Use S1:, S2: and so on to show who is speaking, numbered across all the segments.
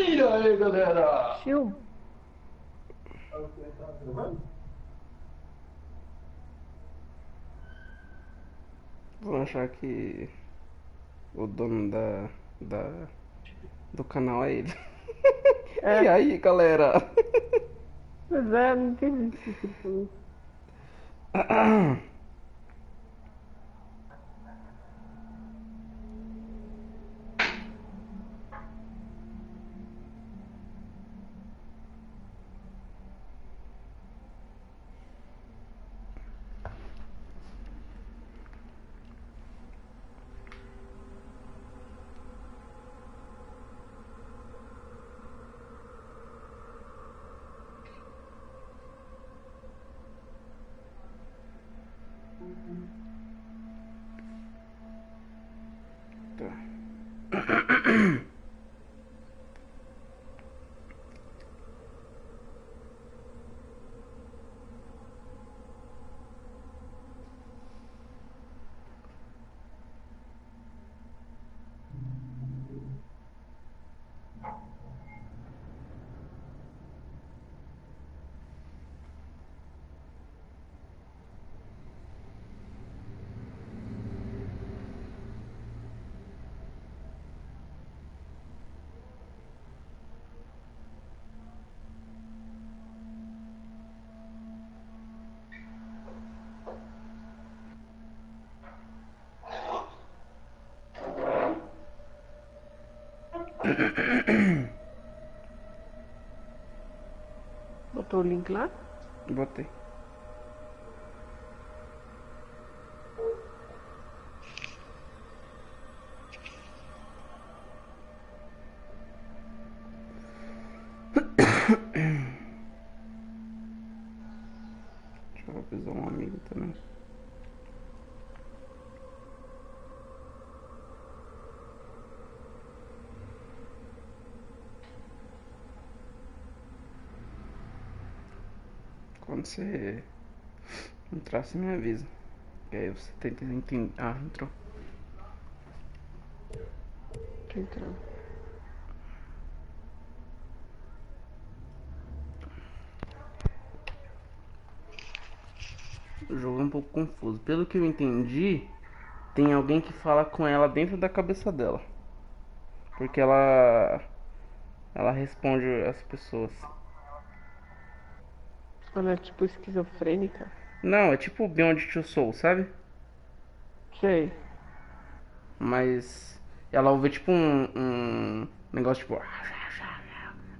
S1: E aí, galera?
S2: Tio,
S3: Vou achar que o dono da, do canal é ele. E
S2: é,
S3: aí, galera?
S2: mas é, não entendi o que ele falou.
S3: Tá.
S2: Botou o link lá?
S3: Botei. Deixa eu avisar um amigo também. Quando você entrar, você me avisa. E aí você tenta entender. Ah, entrou.
S2: Tô entrando.
S3: O jogo é um pouco confuso. Pelo que eu entendi, tem alguém que fala com ela dentro da cabeça dela. Porque ela responde as pessoas.
S2: Ela é tipo esquizofrênica.
S3: Não, é tipo Beyond Two Soul, sabe?
S2: Sei.
S3: Mas ela ouve tipo um negócio tipo.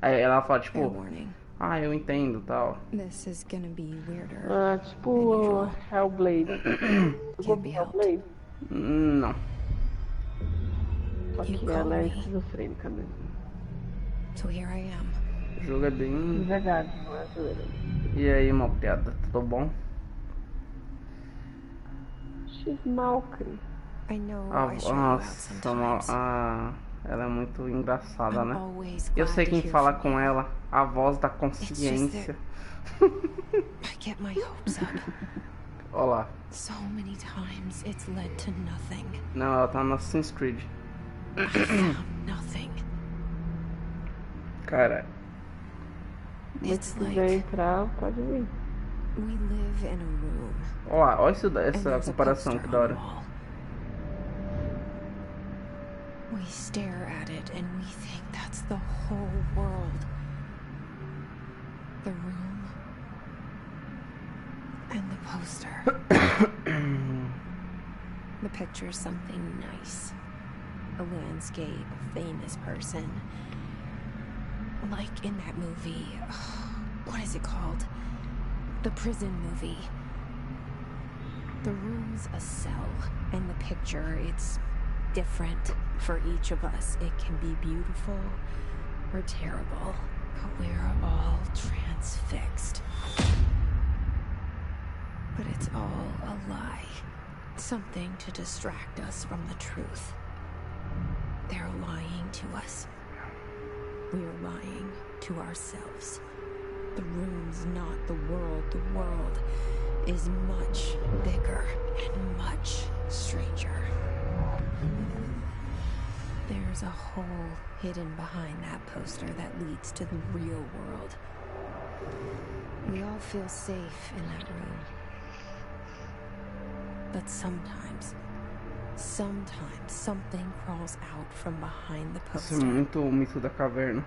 S3: Aí ela fala
S4: Fair
S3: tipo,
S4: warning.
S3: ah, eu entendo tal.
S4: This is gonna be weirder
S2: Ah,
S4: than
S2: tipo
S4: usual.
S2: Hellblade. Jogou
S4: Can't be helped.
S2: Hellblade?
S3: Não.
S2: Só
S4: You
S2: que
S4: call
S2: ela é
S4: me.
S2: esquizofrênica mesmo.
S4: So here I am.
S3: O jogo é
S2: De
S3: bem.
S2: verdade, não é zoeira.
S3: E aí, mal piada, tudo bom?
S2: She's Malcolm.
S4: I know
S3: A,
S4: I shut you out
S3: nossa,
S4: sometimes.
S3: ela é muito engraçada,
S4: I'm
S3: né?
S4: always
S3: Eu
S4: glad
S3: sei
S4: to
S3: quem
S4: hear
S3: fala
S4: from
S3: com
S4: you.
S3: ela, a voz da
S4: It's
S3: consciência.
S4: just I get my hopes up.
S3: Olá.
S4: So many times it's led to nothing.
S3: Não, ela tá no Assassin's Creed.
S4: I found nothing.
S3: Cara,
S2: Mas
S4: It's
S2: se quiser
S4: like
S2: entrar, pode vir.
S4: we live in a room
S3: olha
S4: and
S3: essa
S4: there's a
S3: comparação
S4: poster
S3: que
S4: on
S3: da
S4: the
S3: hora.
S4: wall. We stare at it and we think that's the whole world. The room and the poster. The picture's something nice. A landscape, a famous person. Like in that movie. What is it called? The prison movie. The room's a cell, and the picture, it's different for each of us. It can be beautiful or terrible, but we're all transfixed. But it's all a lie. Something to distract us from the truth. They're lying to us. We're lying to ourselves. The room's not the world. The world is much bigger and much stranger. There's a hole hidden behind that poster that leads to the real world. We all feel safe in that room. But sometimes something crawls out from behind the
S3: Isso é
S4: poster.
S3: muito o mito da caverna.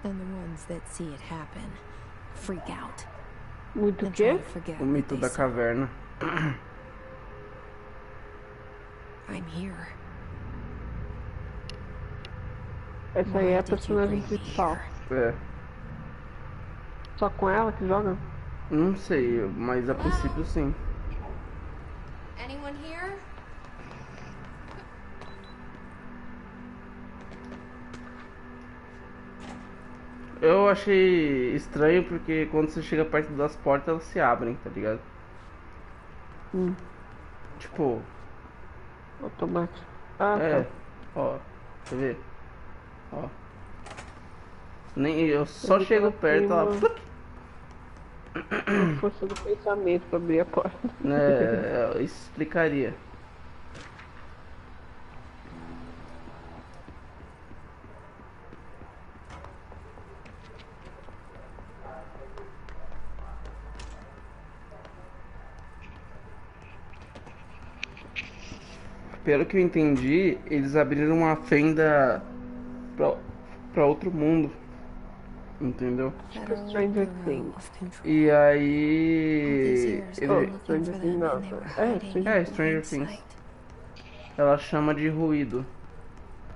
S4: And the ones that see it happen freak out
S2: Muito o
S4: and try
S2: quê?
S4: to forget
S3: O
S4: what
S3: mito
S4: they
S3: da
S4: saw.
S3: caverna.
S4: I'm here.
S2: Essa aí é
S4: Why
S2: a
S4: did you
S2: personagem
S4: bring me
S2: principal.
S4: here?
S3: É.
S2: Só com ela que joga?
S3: Não sei, mas a princípio sim.
S4: Anyone here?
S3: Eu achei estranho porque quando você chega perto das portas elas se abrem, tá ligado? Tipo,
S2: Automático. Ah,
S3: é,
S2: tá.
S3: ó, quer ver? Ó. Nem eu só
S2: Eu vi que
S3: chego
S2: ela
S3: perto,
S2: tem
S3: ela.
S2: uma- Uma força do pensamento pra abrir a porta.
S3: É, isso explicaria. Pelo que eu entendi, eles abriram uma fenda pra, pra outro mundo. Entendeu?
S2: Tipo Stranger Things.
S3: E aí.
S2: Oh, Stranger Things não.
S3: É, Stranger Things. Ela chama de ruído.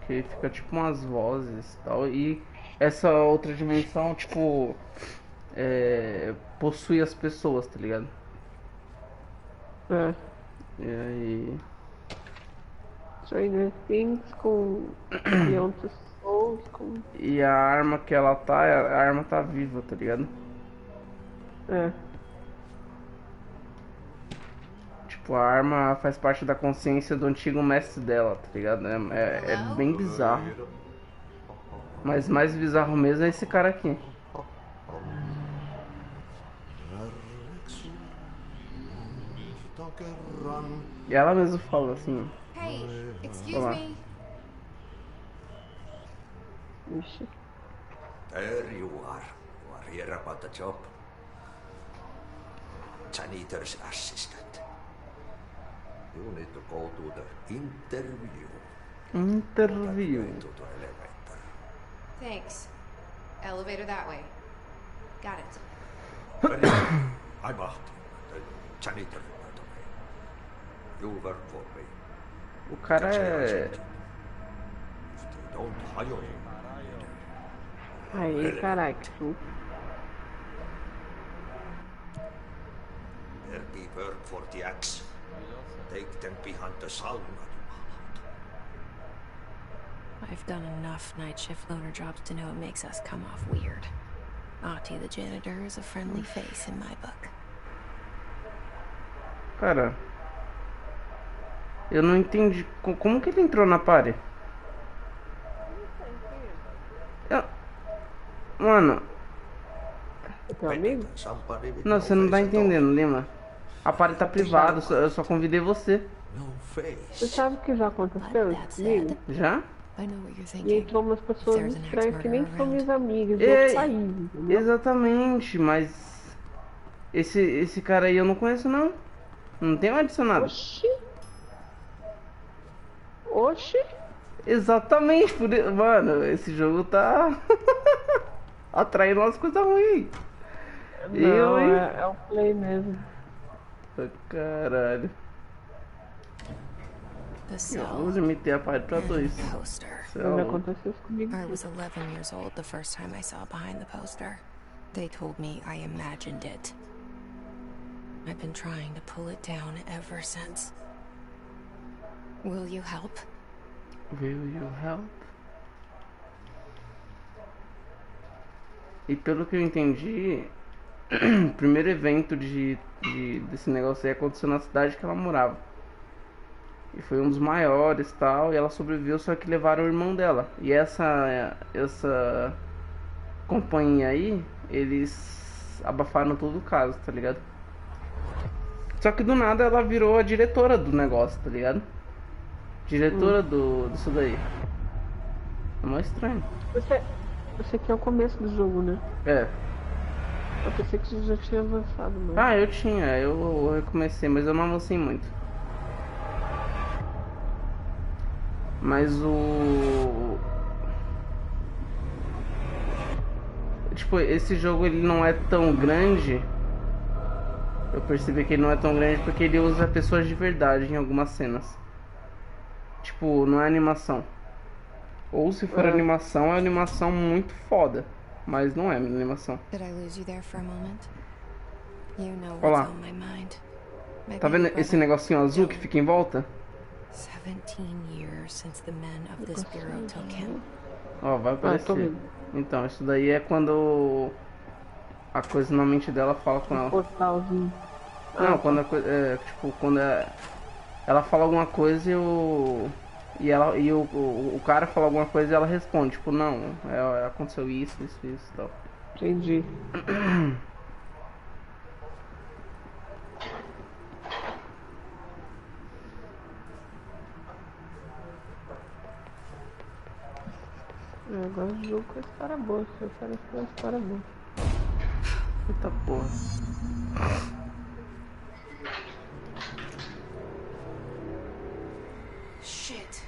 S3: Que fica tipo umas vozes e tal. E essa outra dimensão, tipo. Possui as pessoas, tá ligado?
S2: É.
S3: E aí.
S2: Stranger Things com Beyond Two Souls, com...
S3: E a arma que ela tá, a arma tá viva, tá ligado?
S2: É.
S3: Tipo, a arma faz parte da consciência do antigo mestre dela, tá ligado? É bem bizarro. Mas mais bizarro mesmo é esse cara aqui. E ela mesma fala assim.
S4: Hey, excuse
S3: Olá.
S4: me.
S2: Ixi.
S1: There you are. You are here about the job. Janitor's assistant. You need to go to the interview.
S3: Interview.
S1: Way to the elevator.
S4: Thanks. Elevator that way. Got it.
S1: Very good. I'm Martin, the janitor, by the way. You work for me.
S3: O cara
S1: Can say I
S3: é.
S1: sent you. If they don't hire you,
S2: Aí, caralho, que susto.
S1: there'll be work for the axe. Take them behind the sauna, you mallard.
S4: I've done enough night shift loner jobs to know it makes us come off weird. Ahti the janitor is a friendly face in my book.
S3: Cara. Eu não entendi. Como que ele entrou na party? Mano,
S2: É teu amigo?
S1: Somebody with
S3: não,
S1: no
S3: você não tá
S1: face at all.
S3: entendendo, Lima. A party tá privada, eu só convidei você.
S1: No
S2: Você
S1: face.
S2: sabe o que já aconteceu
S4: Like that
S2: comigo?
S4: said,
S3: Já?
S4: I know what you're
S2: E
S4: thinking.
S2: entrou umas pessoas
S4: There's an
S2: estranhas que nem
S4: ex-murderer
S2: são
S4: around.
S2: minhas amigas de
S3: É,
S2: outro país, entendeu?
S3: Exatamente, mas esse cara aí eu não conheço não. Não tenho adicionado.
S2: Oxi! Oxi!
S3: Exatamente, mano, esse jogo tá atraindo umas coisas ruins.
S2: Não,
S3: hein?
S2: é o play mesmo.
S3: Caralho.
S4: The
S3: Eu
S4: cell
S3: vou meter a party pra
S4: and
S3: dois.
S4: the poster.
S3: Cê é
S2: Já
S3: louco.
S2: aconteceu isso comigo.
S4: I was 11 years old the first time I saw behind the poster. They told me I imagined it. I've been trying to pull it down ever since. Will you help?
S3: Will you help? E pelo que eu entendi, o primeiro evento desse negócio aí aconteceu na cidade que ela morava. E foi um dos maiores e tal, e ela sobreviveu, só que levaram o irmão dela. E essa companhia aí, eles abafaram todo o caso, tá ligado? Só que do nada ela virou a diretora do negócio, tá ligado? Diretora disso daí. É mó estranho.
S2: Esse aqui é o começo do jogo, né?
S3: É.
S2: Eu pensei que você já tinha avançado, mas...
S3: Ah, eu recomecei, mas eu não avancei muito. Mas tipo, esse jogo ele não é tão grande. Eu percebi que ele não é tão grande porque ele usa pessoas de verdade em algumas cenas. Tipo, não é animação. Ou se for animação, é animação muito foda. Mas não é animação.
S4: Did I lose you there for a moment? You know what's
S3: Olá.
S4: on my mind. My
S3: Tá vendo
S4: baby
S3: esse
S4: brother,
S3: negocinho azul que
S4: Dylan.
S3: fica em volta?
S4: 17 years since the men of this bureau took him.
S3: Ó, vai
S2: tô
S3: aparecer.
S2: vendo.
S3: Então, isso daí é quando a coisa na mente dela fala com ela.
S2: Portalzinho.
S3: Não, quando a coisa. Tipo, quando ela fala alguma coisa e o cara fala alguma coisa e ela responde, tipo, não, aconteceu isso e tal.
S2: Entendi. Agora o jogo com a história boa. Eu quero com a história boa.
S3: Eita porra.
S4: Shit.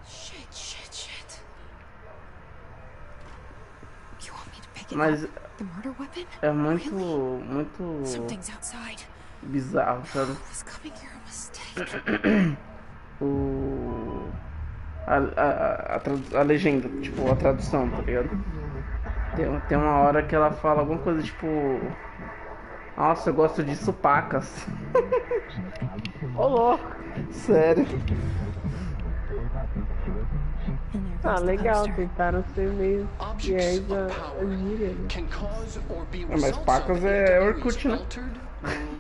S4: Shit. You want me to pick it
S3: Mas
S4: up? The murder weapon?
S3: é muito,
S4: Really?
S3: muito
S4: Something's outside.
S3: bizarro, sabe?
S4: Was coming here a mistake.
S3: A legenda, tipo, a tradução, tá ligado? Tem uma hora que ela fala alguma coisa tipo, nossa, eu gosto de supacas.
S2: Ô, louco.
S3: Sério.
S4: And there
S2: Ah,
S4: goes the
S2: legal.
S4: poster.
S2: Tentaram ser meio fiéis
S5: Objects
S2: à
S5: of power
S2: gíria, né?
S5: can cause or be
S3: mas
S5: results
S3: pacas
S5: of
S3: é
S5: interference,
S3: Orkut, né?
S5: altered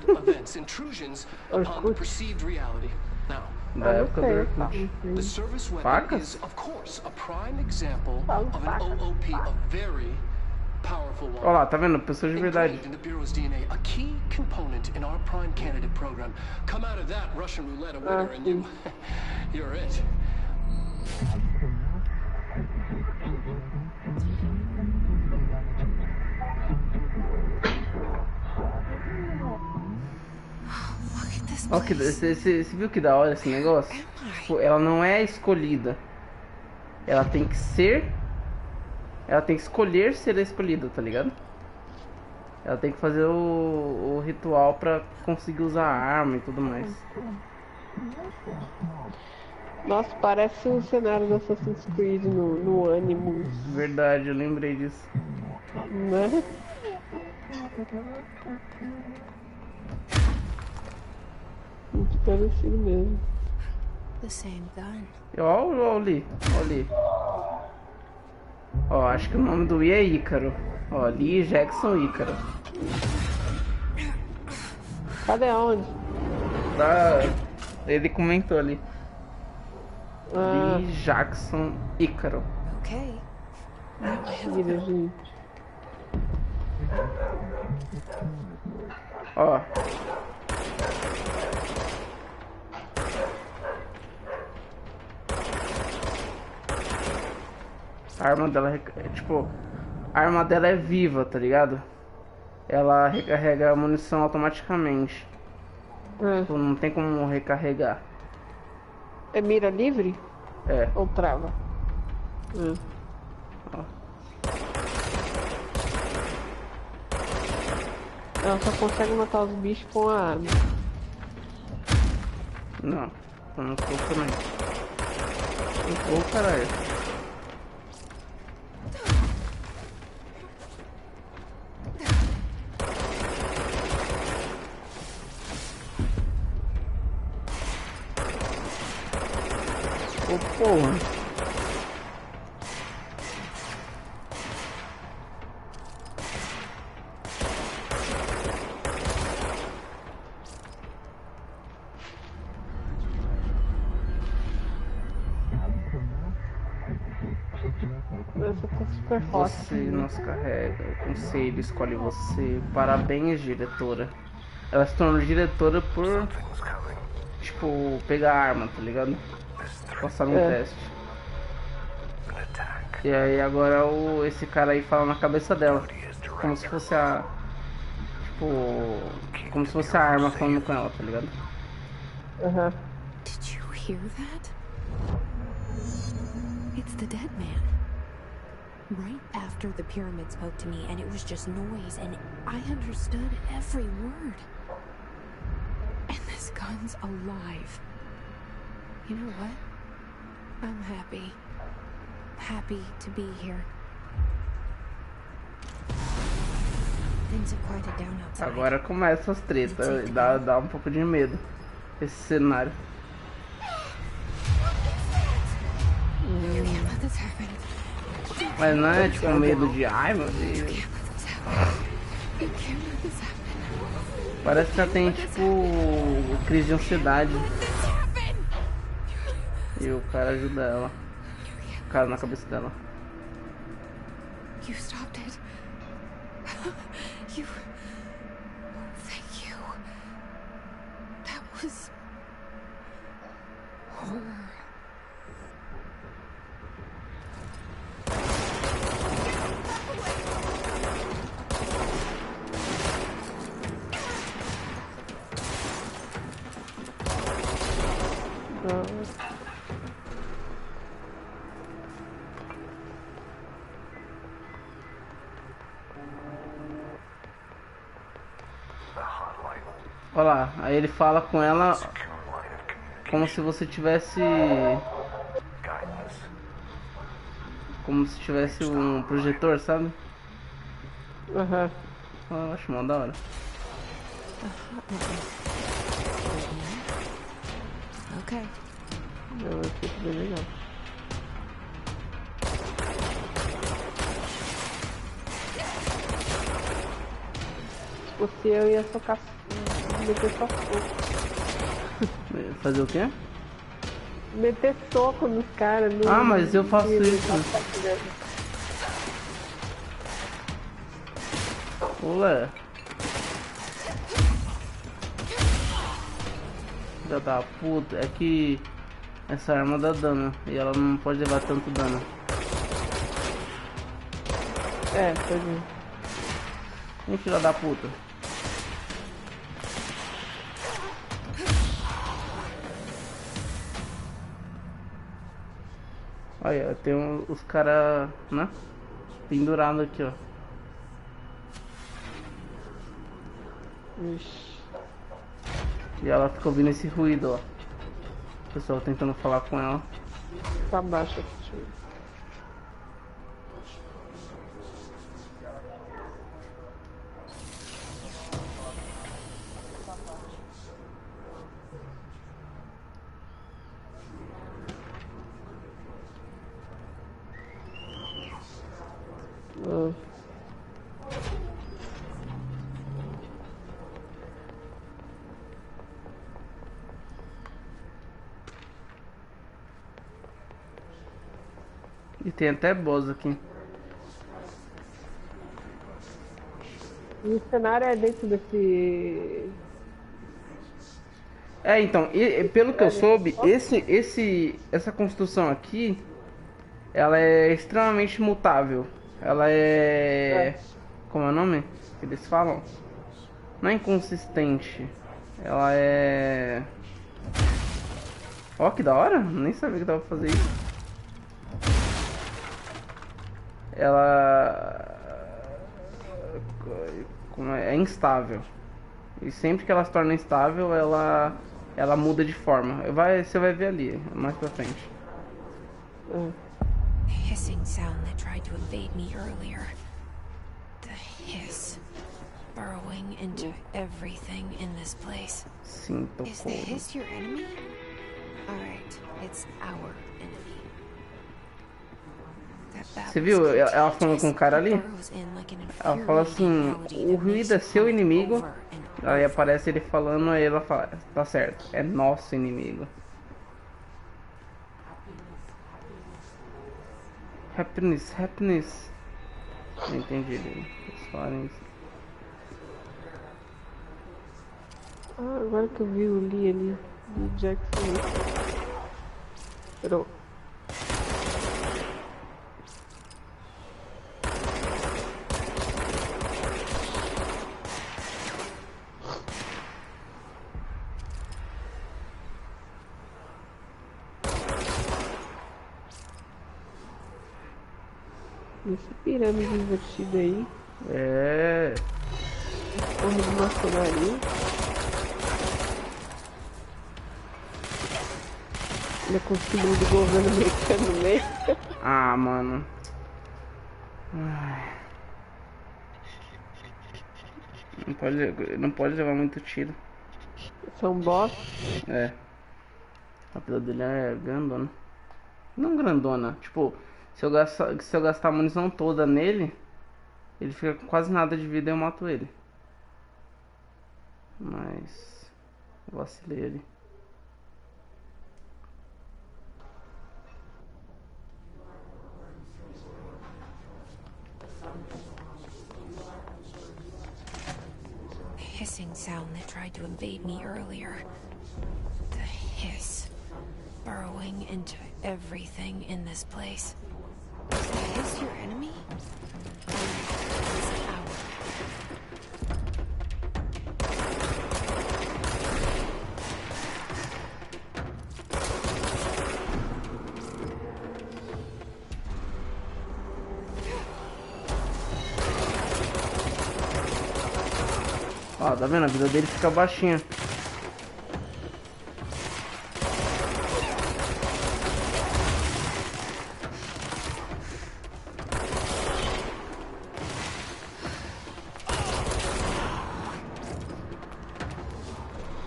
S5: world events, intrusions upon the
S2: Orkut.
S5: perceived reality. Now,
S3: Da
S2: não
S3: época do
S2: sei,
S3: Orkut.
S5: the service weapon
S3: Facas?
S5: is, of course, a prime example
S2: Fala
S5: of an
S2: facas.
S5: OOP, a very powerful one.
S3: Olha lá, tá vendo? Pessoas de verdade.
S5: Engraved in the Bureau's DNA, a key component in our prime candidate program. Come out of that Russian roulette a winner and you're it.
S4: Look at this
S3: Ó,
S4: place.
S3: você viu que da hora esse negócio? Tipo, ela não é escolhida. Ela tem que ser. Ela tem que escolher ser a escolhida, tá ligado? Ela tem que fazer o ritual pra conseguir usar a arma e tudo mais.
S2: Nossa, parece o cenário do Assassin's Creed no Animus,
S3: Verdade, eu lembrei disso.
S2: né? Muito parecido mesmo.
S4: The same gun.
S3: Ó ali, ó ali. Ó, acho que o nome do Lee é Ícaro. Ó, Lee Jackson Ícaro.
S2: Cadê onde?
S3: Ele comentou ali.
S2: Ah,
S3: Lee Jackson Ícaro.
S4: Okay.
S2: filha, gente.
S3: Ó. A arma dela é tipo, a arma dela é viva, tá ligado? Ela recarrega a munição automaticamente. Tipo, não tem como recarregar.
S2: É mira livre
S3: É.
S2: ou trava?
S3: Ó.
S2: Ela só consegue matar os bichos com a arma.
S3: Não. Tô no fogo também. No fogo, caralho. Ô, porra.
S2: Essa tá super forte.
S3: Você nos carrega, o conselho escolhe você. Parabéns, diretora. Ela se tornou diretora por, tipo, pegar arma, tá ligado? Passar no teste. E aí agora esse cara aí fala na cabeça dela. Como se fosse a... Tipo... Como se fosse a arma falando com ela, tá ligado?
S2: Aham.
S4: Did you hear that? It's the dead man. Right after the pyramid spoke to me, and it was just noise, and I understood every word. And this gun's alive. You know what? I'm happy. Happy to be here. Things have quieted down outside.
S3: Agora começa as tretas. Dá um pouco de medo. Esse cenário.
S4: You can't let this happen.
S3: Mas não é tipo medo de ai meu Deus.
S4: You can't let this happen. You can't let this happen.
S3: Parece que já tem tipo crise de ansiedade.
S4: Let this happen.
S3: E o cara ajuda ela. O cara na cabeça dela.
S4: You stopped it. You... Thank you. That was... horror.
S3: Olha lá, aí ele fala com ela como se você tivesse... Como se tivesse um projetor, sabe?
S2: Aham.
S3: Eu acho mó da hora.
S4: Okay.
S2: Eu achei bem legal. Se fosse eu ia socar... Meter só soco.
S3: Fazer o quê?
S2: Meter soco nos caras.
S3: Ah, mas eu faço isso. Olé. Filha da puta. É que essa arma dá dano. E ela não pode levar tanto dano.
S2: É, pois é.
S3: Hein, filha da puta. Olha, tem os caras, né? Pendurados aqui, ó.
S2: Ixi.
S3: E ela fica ouvindo esse ruído, ó. O pessoal tentando falar com ela.
S2: Tá baixo aqui, deixa eu ver.
S3: E tem até boss aqui.
S2: E o cenário é dentro desse...
S3: É, então, pelo que eu soube, essa construção aqui, ela é extremamente mutável. Ela é... Como é o nome que eles falam? Não é inconsistente. Ela é... Ó, que da hora. Nem sabia que dava pra fazer isso. Ela... É instável. E sempre que ela se torna instável, ela muda de forma. Você vai ver ali, mais pra frente.
S4: The hissing sound that tried to invade me earlier. The hiss burrowing into everything in this place.
S3: Sinto
S4: Is the
S3: couro.
S4: hiss your enemy? Alright, it's our enemy.
S3: Você viu ela falando com o cara ali? Ela fala assim, o ruído é seu inimigo. Aí aparece ele falando, aí ela fala, tá certo, é nosso inimigo. Happiness. Não entendi ele. Eles falam isso.
S2: Ah, agora que eu vi o Lee ali, Lee Jackson. Perdão. Essa pirâmide invertida aí.
S3: É.
S2: Porra de maçonaria. Ainda com o símbolo do governo americano no meio.
S3: Ah, mano. Ai. Não pode levar muito tiro.
S2: São boss.
S3: É. A pila dele é grandona. Não grandona. Tipo, se eu gastar a munição toda nele, ele fica com quase nada de vida e eu mato ele. Mas eu vacilei ali.
S4: Hissing sound that tried to invade me earlier. The hiss. Burrowing into everything in this place. Is the hiss your enemy? Or is it ours?
S3: Ó, tá vendo? A vida dele fica baixinha.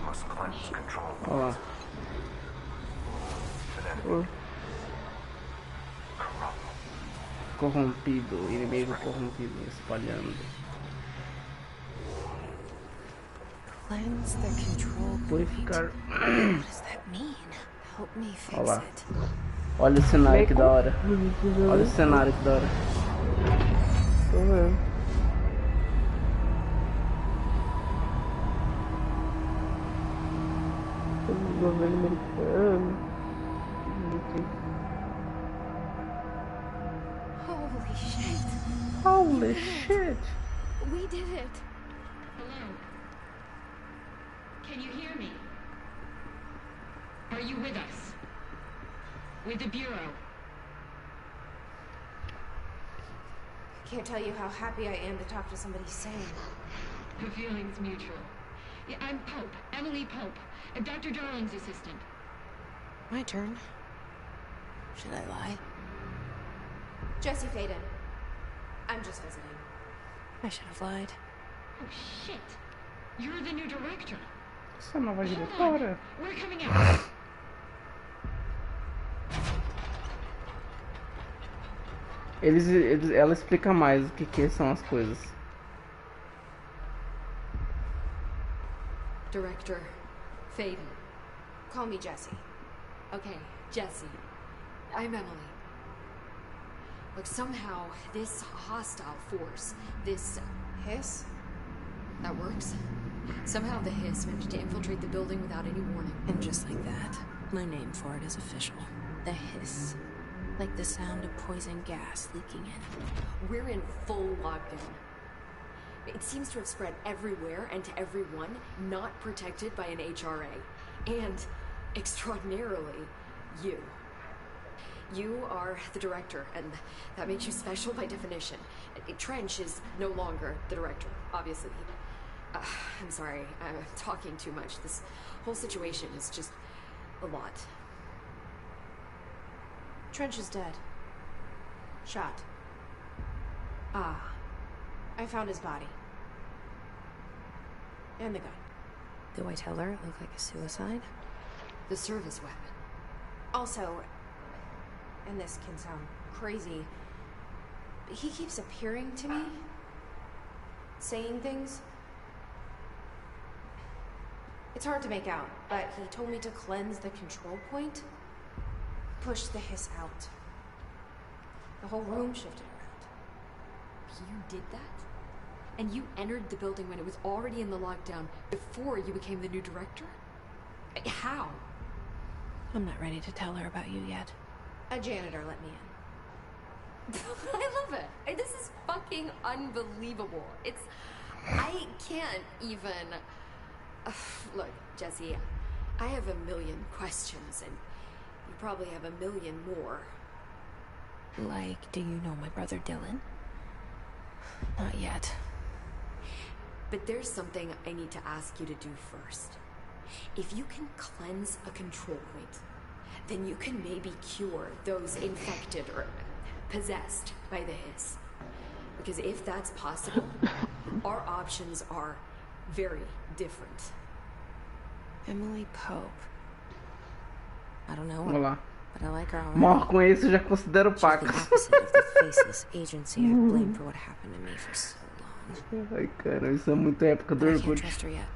S1: Must cleanse control.
S3: Ó lá. Corrompido, inimigo corrompido, espalhando.
S4: Cleanse the control point.
S3: Purificar.
S4: What does that mean? Help me fix
S3: Olha lá.
S4: it.
S3: Olha o cenário que da hora. Olha o cenário que da hora.
S2: Tô vendo. O governo americano.
S4: Holy shit.
S3: Holy shit!
S4: We did it.
S6: Hello? Can you hear me? Are you with us? With the Bureau?
S4: Can't tell you how happy I am to talk to somebody sane.
S6: The feeling's mutual. Yeah, I'm Pope, Emily Pope, Dr. Darling's assistant.
S4: My turn. Should I lie? Jesse Faden. I'm just visiting. I should have lied.
S6: Oh, shit. You're the new director.
S3: Essa nova
S6: Hold on.
S3: diretora.
S6: We're coming out.
S3: Ela explica mais o que são as coisas.
S7: Director Faden.
S4: Call me Jesse.
S7: Okay, Jesse. I'm Emily. Look, somehow this hostile force, this
S4: Hiss?
S7: that works. Somehow the hiss managed to infiltrate the building without any warning.
S4: And just like that, my name for it is official. The hiss. Like the sound of poison gas leaking in.
S7: We're in full lockdown. It seems to have spread everywhere and to everyone not protected by an HRA. And, extraordinarily, you. You are the director, and that makes you special by definition. Trench is no longer the director, obviously. I'm sorry, I'm talking too much. This whole situation is just a lot.
S4: Trench is dead. Shot.
S7: Ah,
S4: I found his body. And the gun. Do I tell her it looked like a suicide?
S7: the service weapon.
S4: Also, and this can sound crazy, but he keeps appearing to me, saying things. It's hard to make out, but he told me to cleanse the control point, push the hiss out. The whole room shifted around.
S7: You did that? And you entered the building when it was already in the lockdown before you became the new director? How?
S4: I'm not ready to tell her about you yet. A janitor let me in.
S7: I love it. This is fucking unbelievable. I can't even... Look, Jesse, I have a million questions, and you probably have a million more.
S4: Like, do you know my brother Dylan? Not yet.
S7: But there's something I need to ask you to do first. If you can cleanse a control point, then you can maybe cure those infected or possessed by the hiss. Because if that's possible, our options are very different.
S4: Emily Pope. I don't know her,
S3: Vamos lá.
S4: but I like her already.
S3: Mal com esse, eu já considero
S4: She's the
S3: Pax.
S4: opposite of the faceless agency I've blamed for what happened to me for so long.
S3: Ai, cara, isso é muito época do
S4: But I can't
S3: orgulho.
S4: trust her yet.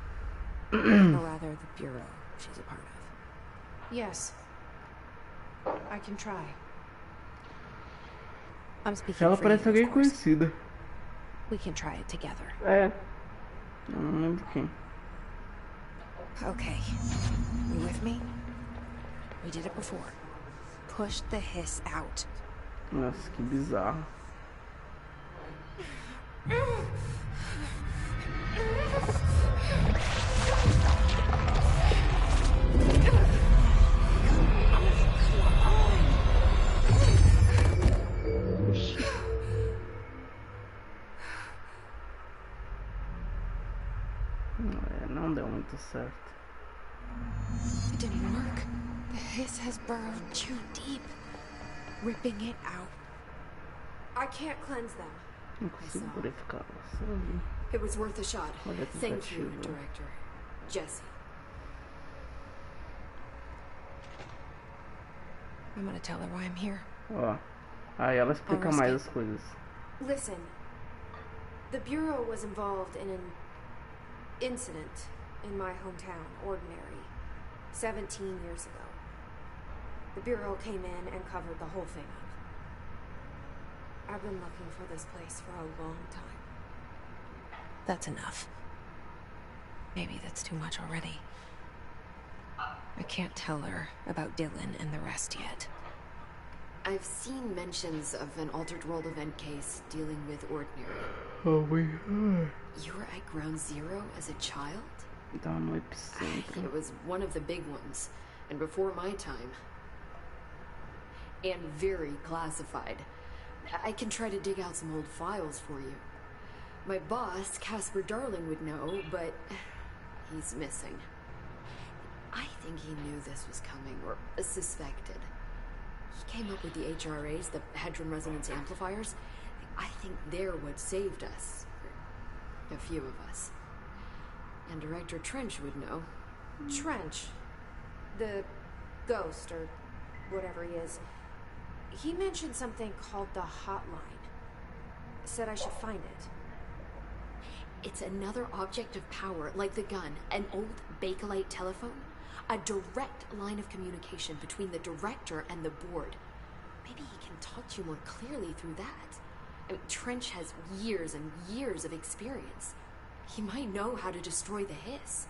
S4: Or rather, the bureau she's a part of. Yes. I can try. I'm speaking
S3: Ela
S4: for
S3: parece
S4: you,
S3: alguém
S4: of course.
S3: conhecida.
S4: We can try it together.
S2: É.
S3: Eu não lembro quem.
S4: Okay. You with me? We did it before. Push the hiss out.
S3: Nossa, que bizarro. Não deu muito certo.
S4: It didn't work. The hiss has burrowed too deep. Ripping it out.
S7: I can't cleanse them.
S3: Não consigo purificar ela.
S7: It was worth a shot.
S3: Olha a
S7: Thank you,
S3: tentativa.
S7: director. Jesse.
S4: I'm gonna tell her why I'm here.
S3: Ó. Aí ela explica mais as coisas.
S8: Listen, the Bureau was involved in an incident in my hometown, Ordinary, 17 years ago. The Bureau came in and covered the whole thing up. I've been looking for this place for a long time.
S4: That's enough. Maybe that's too much already. I can't tell her about Dylan and the rest yet.
S7: I've seen mentions of an altered world event case dealing with Ordinary.
S3: Oh my god.
S7: You were at Ground Zero as a child?
S3: Tá no epicentro.
S7: It was one of the big ones, and before my time. And very classified. I can try to dig out some old files for you. My boss, Casper Darling, would know, but he's missing. I think he knew this was coming, or suspected. He came up with the HRAs, the Hadron Resonance Amplifiers. I think they're what saved us. A few of us. And Director Trench would know.
S8: Trench, the ghost, or whatever he is, he mentioned something called the hotline. Said I should find it.
S7: It's another object of power, like the gun, an old Bakelite telephone. A direct line of communication between the director and the board. Maybe he can talk to you more clearly through that. I mean, Trench has years and years of experience. He might know how to destroy the hiss.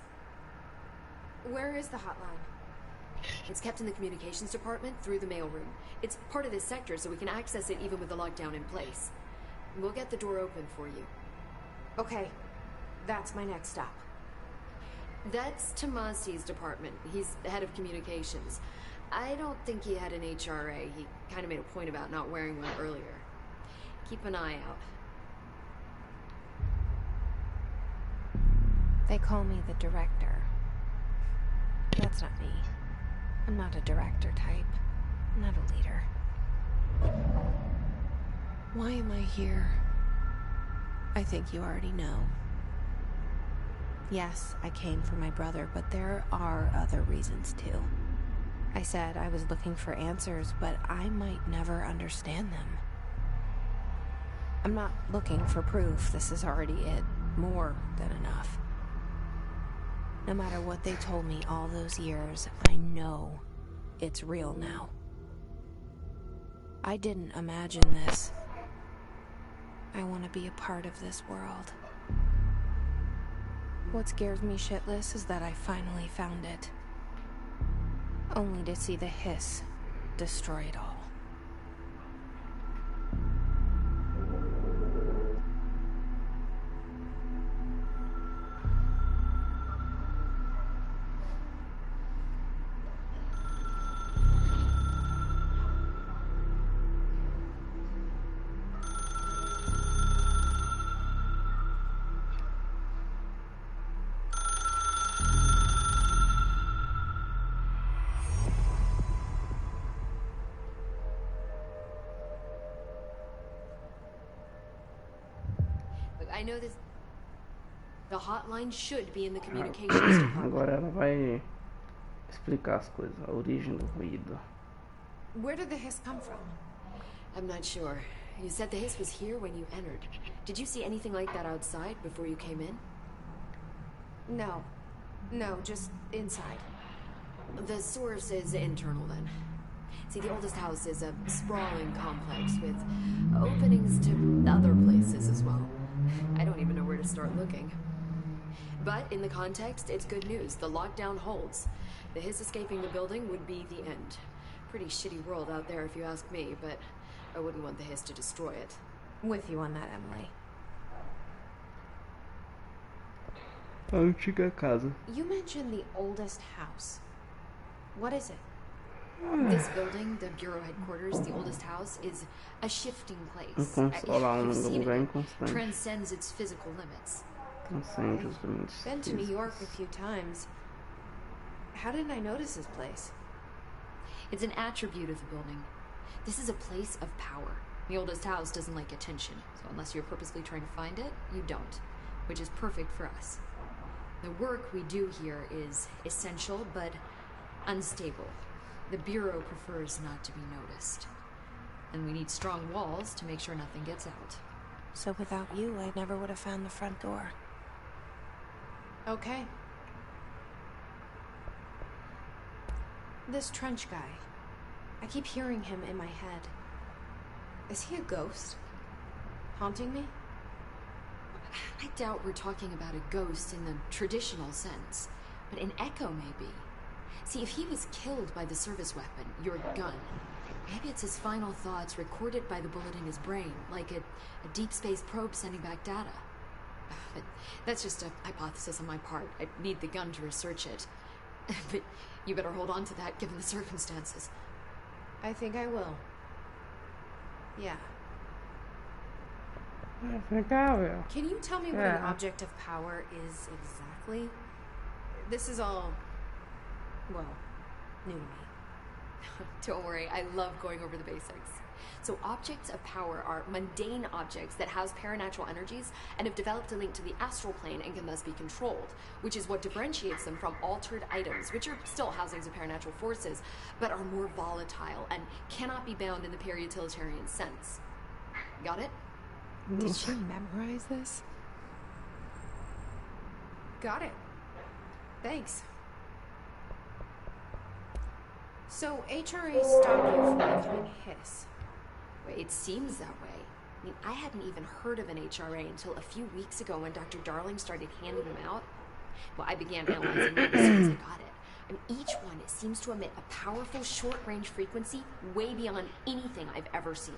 S8: Where is the hotline?
S7: It's kept in the communications department through the mailroom. It's part of this sector, so we can access it even with the lockdown in place. We'll get the door open for you.
S8: Okay, that's my next stop.
S7: That's Tomasi's department. He's the head of communications. I don't think he had an HRA. He kind of made a point about not wearing one earlier. Keep an eye out.
S4: They call me the director. That's not me. I'm not a director type. I'm not a leader. Why am I here? I think you already know. Yes, I came for my brother, but there are other reasons too. I said I was looking for answers, but I might never understand them. I'm not looking for proof. This is already it. More than enough. No matter what they told me all those years, I know it's real now. I didn't imagine this. I want to be a part of this world. What scares me shitless is that I finally found it. Only to see the hiss destroy it all.
S7: I know this. The hotline should be in the communications department.
S3: Agora ela vai explicar as coisas, a origem do ruído.
S8: Where did the hiss come from?
S7: I'm not sure. You said the hiss was here when you entered. Did you see anything like that outside before you came in?
S8: No. No, just inside.
S7: The source is internal then. See, the oldest house is a sprawling complex with openings to other places as well. I don't even know where to start looking. But in the context, it's good news. The lockdown holds. The hiss escaping the building would be the end. Pretty shitty world out there if you ask me, but I wouldn't want the hiss to destroy it.
S8: With you on that, Emily.
S3: A antiga casa.
S8: You mentioned the oldest house. What is it?
S7: This building, the bureau headquarters, the oldest house, is a shifting place.
S3: Olha,
S7: You've seen
S3: lugar
S7: it.
S3: inconstante.
S7: Transcends its physical limits.
S3: Transcende os limites
S8: Been to New York a
S3: físicos.
S8: few times. How didn't I notice this place?
S7: It's an attribute of the building. This is a place of power. The oldest house doesn't like attention, so unless you're purposely trying to find it, you don't, which is perfect for us. The work we do here is essential, but unstable. The Bureau prefers not to be noticed. And we need strong walls to make sure nothing gets out.
S8: So without you, I never would have found the front door. Okay. This Trench guy. I keep hearing him in my head. Is he a ghost? Haunting me?
S7: I doubt we're talking about a ghost in the traditional sense, but an echo maybe. See, if he was killed by the service weapon, your gun, maybe it's his final thoughts recorded by the bullet in his brain, like a deep space probe sending back data. But that's just a hypothesis on my part. I need the gun to research it. But you better hold on to that given the circumstances.
S8: I think I will. Yeah.
S3: Legal.
S8: Can you tell me what an object of power is exactly? This is all, well, new to me.
S7: Don't worry, I love going over the basics. So objects of power are mundane objects that house paranatural energies and have developed a link to the astral plane and can thus be controlled, which is what differentiates them from altered items, which are still housings of paranatural forces, but are more volatile and cannot be bound in the pure utilitarian sense. Got it?
S8: Did she memorize this? Got it. Thanks. So HRA stopped you from becoming hiss.
S7: It seems that way. I mean, I hadn't even heard of an HRA until a few weeks ago when Dr. Darling started handing them out. Well, I began analyzing them as soon as I got it. And each one seems to emit a powerful short-range frequency way beyond anything I've ever seen.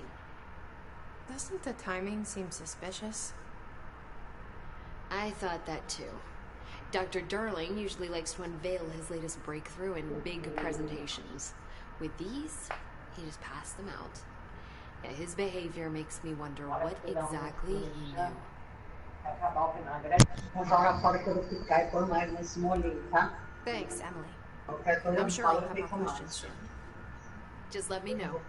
S8: Doesn't the timing seem suspicious?
S7: I thought that too. Dr. Darling usually likes to unveil his latest breakthrough in big presentations. With these, he just passed them out. Yeah, his behavior makes me wonder what exactly he knew.
S8: Thanks, Emily. I'm sure I'll have more questions soon.
S7: Just let me know.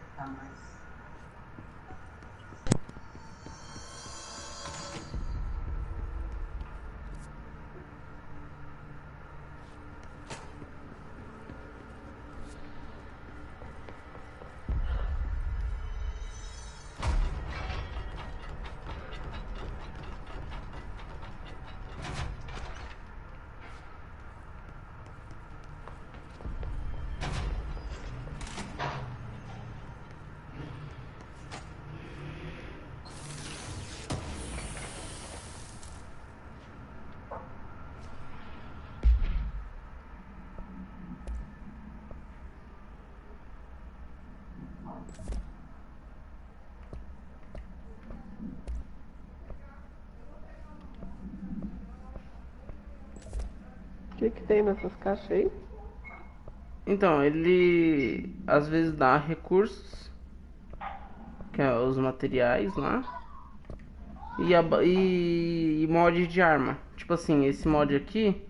S2: O que tem nessas caixas aí?
S3: Então, ele às vezes dá recursos, que é os materiais lá, e mod de arma. Tipo assim, esse mod aqui,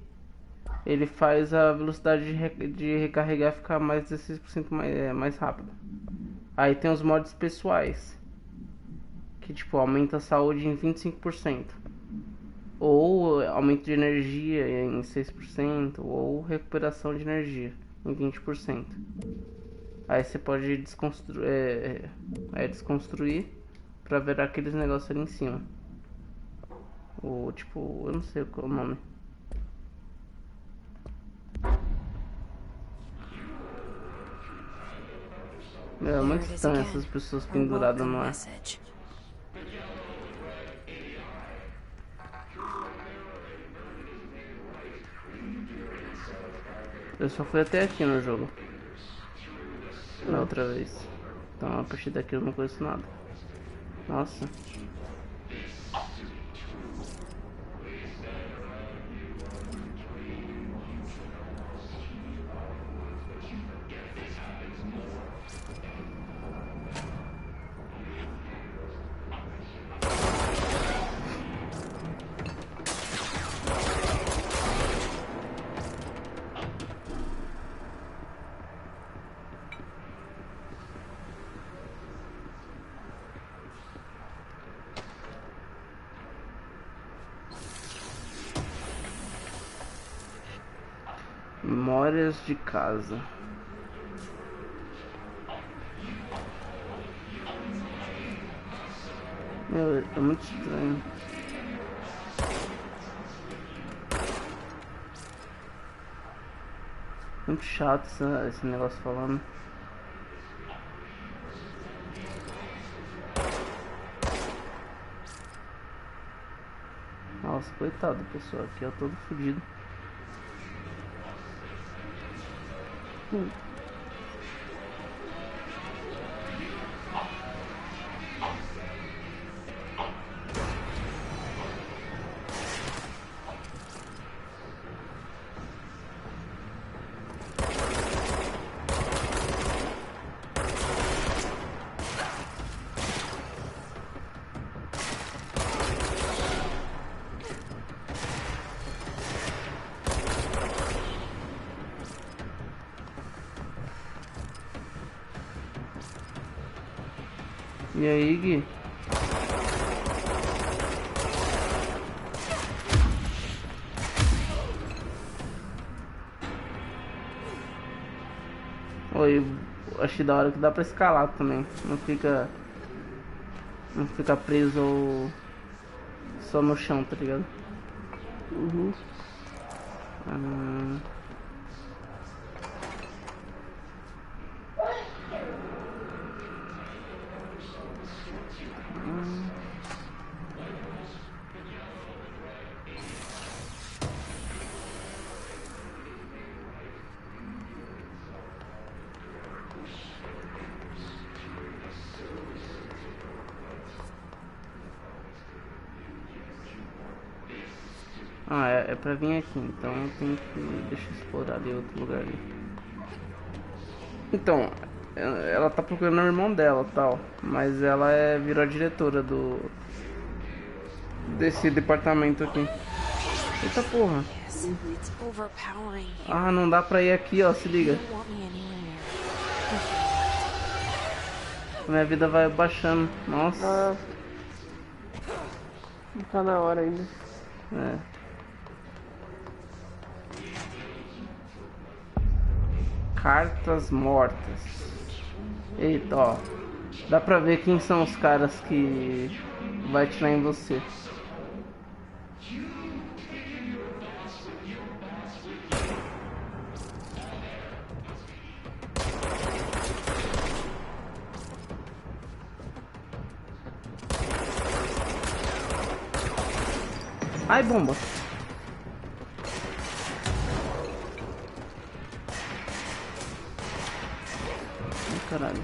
S3: ele faz a velocidade de recarregar ficar mais 16% mais rápido. Aí tem os mods pessoais, que tipo aumenta a saúde em 25%. ou aumento de energia em 6%, ou recuperação de energia em 20%. Aí você pode desconstruir pra ver aqueles negócios ali em cima. O tipo, eu não sei qual é o nome. É muito estranho essas pessoas penduradas no ar. Eu só fui até aqui no jogo. Na outra vez. Então a partir daqui eu não conheço nada. Nossa. Memórias de casa. Meu, é muito estranho. Muito chato esse negócio falando. Nossa, coitado do pessoal aqui, é todo fodido. E aí, Gui? Oi, achei da hora que dá pra escalar também. Não fica preso só no chão, tá ligado?
S2: Uhum.
S3: Ah, é pra vir aqui, então eu tenho que deixar eu explorar ali outro lugar ali. Então, ela tá procurando o irmão dela tal, mas ela virou a diretora desse departamento aqui. Eita porra. Ah, não dá pra ir aqui, ó, se liga. Minha vida vai baixando, nossa.
S2: Ah, não tá na hora ainda.
S3: É. Cartas mortas. Eita, ó. Dá pra ver quem são os caras que vai atirar em você. Ai, bomba. Ai, caralho.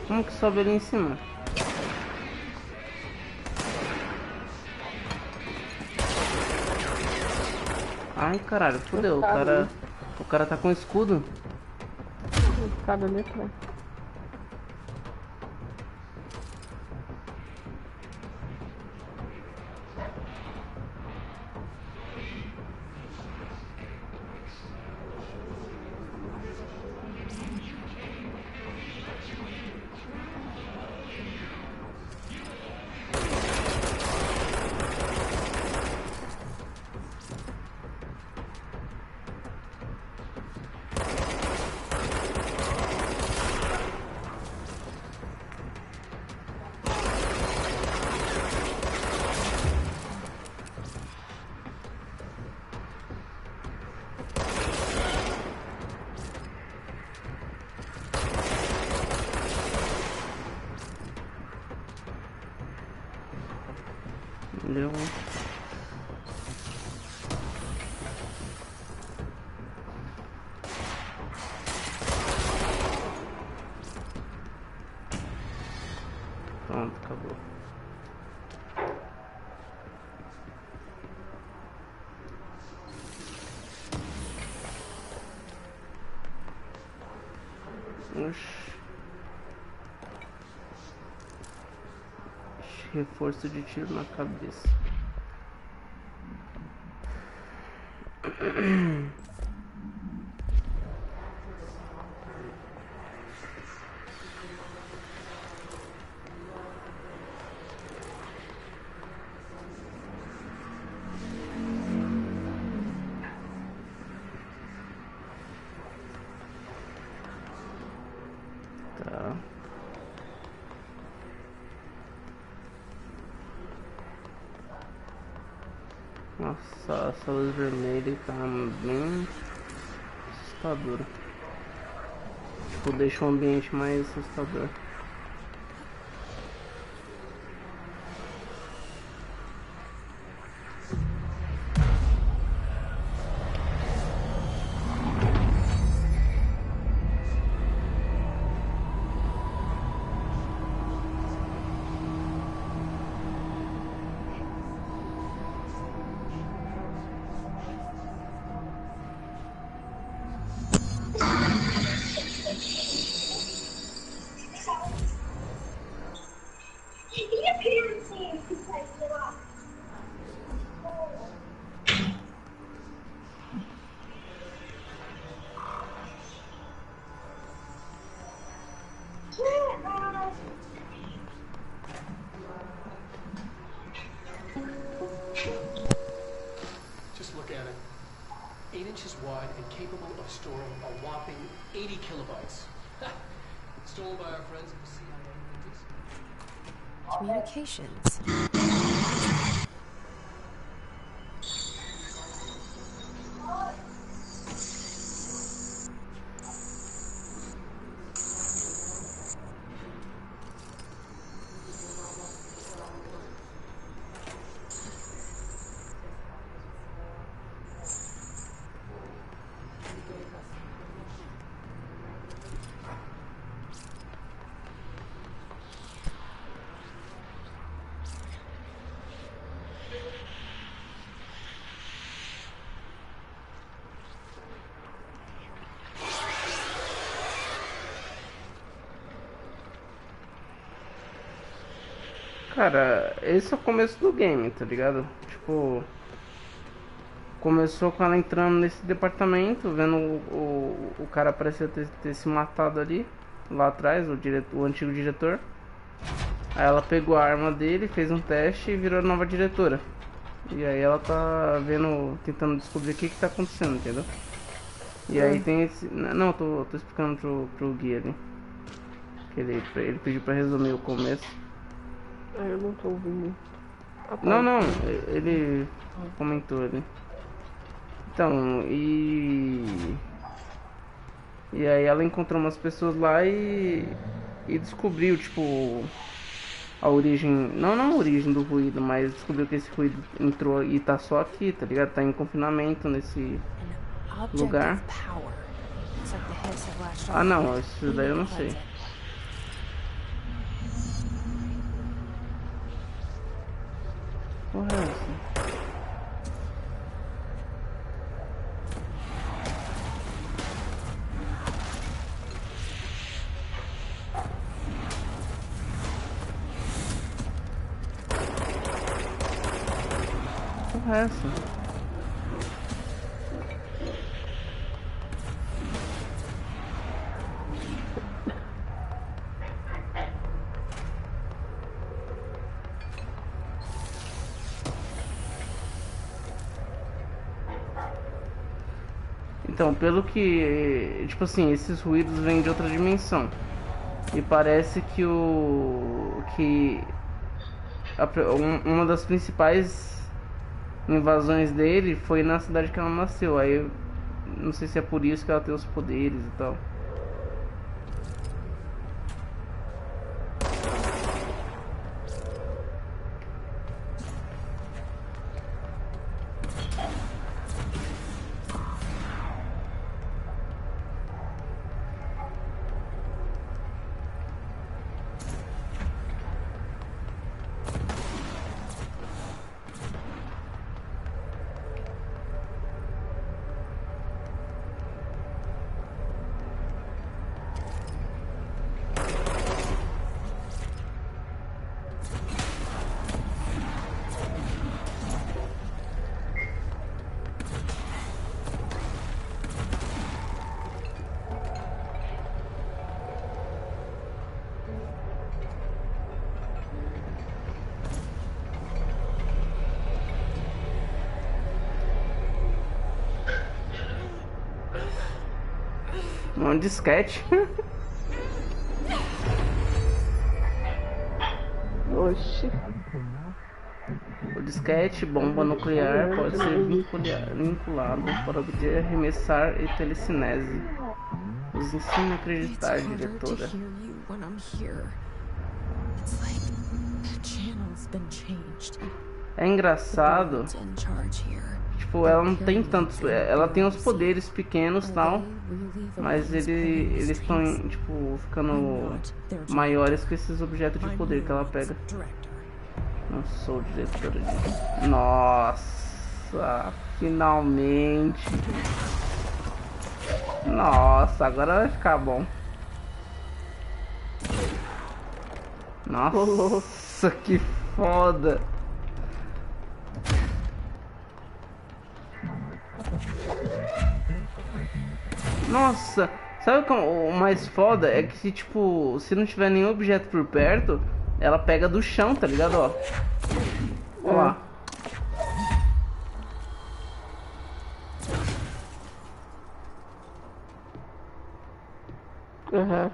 S3: Como que sobe ali em cima? Ai, caralho, fodeu. O cara tá com escudo.
S2: Cada ali atrás.
S3: Deu. Pronto, acabou. Oxi. Reforço de tiro na cabeça. Tá. Nossa, essa luz vermelha tá bem assustadora. Tipo, deixa o ambiente mais assustador.
S5: Just look at it. 8 inches wide and capable of storing a whopping 80 kilobytes. Stolen by our friends at the CIA.
S4: Communications.
S3: Cara, esse é o começo do game, tá ligado? Tipo, começou com ela entrando nesse departamento, vendo o cara parecia ter se matado ali, lá atrás, o antigo diretor. Aí ela pegou a arma dele, fez um teste e virou nova diretora. E aí ela tá vendo, tentando descobrir o que tá acontecendo, entendeu? E aí tem esse... Não, tô explicando pro guia ali. Que ele pediu pra resumir o começo.
S2: Ah, eu não tô ouvindo. Ah, tá.
S3: Não, ele comentou ali. Então, e aí ela encontrou umas pessoas lá e descobriu, tipo, a origem, não a origem do ruído, mas descobriu que esse ruído entrou e tá só aqui, tá ligado? Tá em confinamento nesse lugar. Ah não, isso daí eu não sei. Porra, é essa? Porra, é essa? Então, pelo que... Tipo assim, esses ruídos vêm de outra dimensão. E parece que uma das principais invasões dele foi na cidade que ela nasceu. Aí eu não sei se é por isso que ela tem os poderes e tal. um disquete.
S2: Oxi.
S3: O disquete, bomba nuclear, pode ser vinculado para obter arremessar e telecinese. Nos ensina a acreditar,
S4: It's harder to
S3: diretora.
S4: hear you when I'm here. It's like the channel's been changed.
S3: É engraçado,
S4: Who's in charge here?
S3: tipo, ela não tem tantos. Ela tem uns poderes pequenos e tal,
S4: Are they really the
S3: mas
S4: ones putting
S3: eles
S4: this
S3: estão,
S4: case?
S3: tipo,
S4: I'm
S3: ficando
S4: not their job.
S3: maiores com esses objetos de
S4: I'm
S3: poder que ela
S4: Newman's
S3: pega.
S4: director.
S3: Não sou diretora disso. Nossa, finalmente. Nossa, agora vai ficar bom. Nossa, que foda. Nossa, sabe o mais foda? É que se, tipo, se não tiver nenhum objeto por perto, ela pega do chão, tá ligado? Ó. Ó lá.
S2: Aham.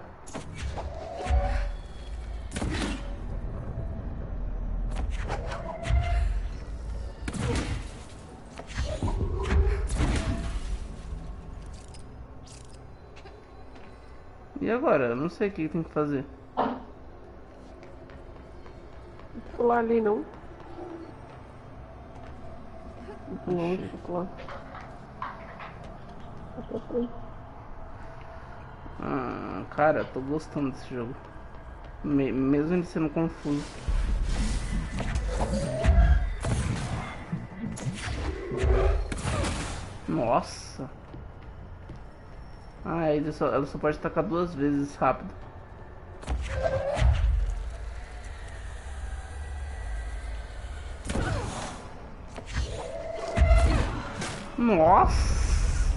S3: E agora? Eu não sei o que tem que fazer.
S2: Pular ali não. Longe, pular.
S3: Cara, tô gostando desse jogo. Mesmo ele sendo confuso. Nossa. Ah, ela só pode atacar 2 vezes rápido. Nossa.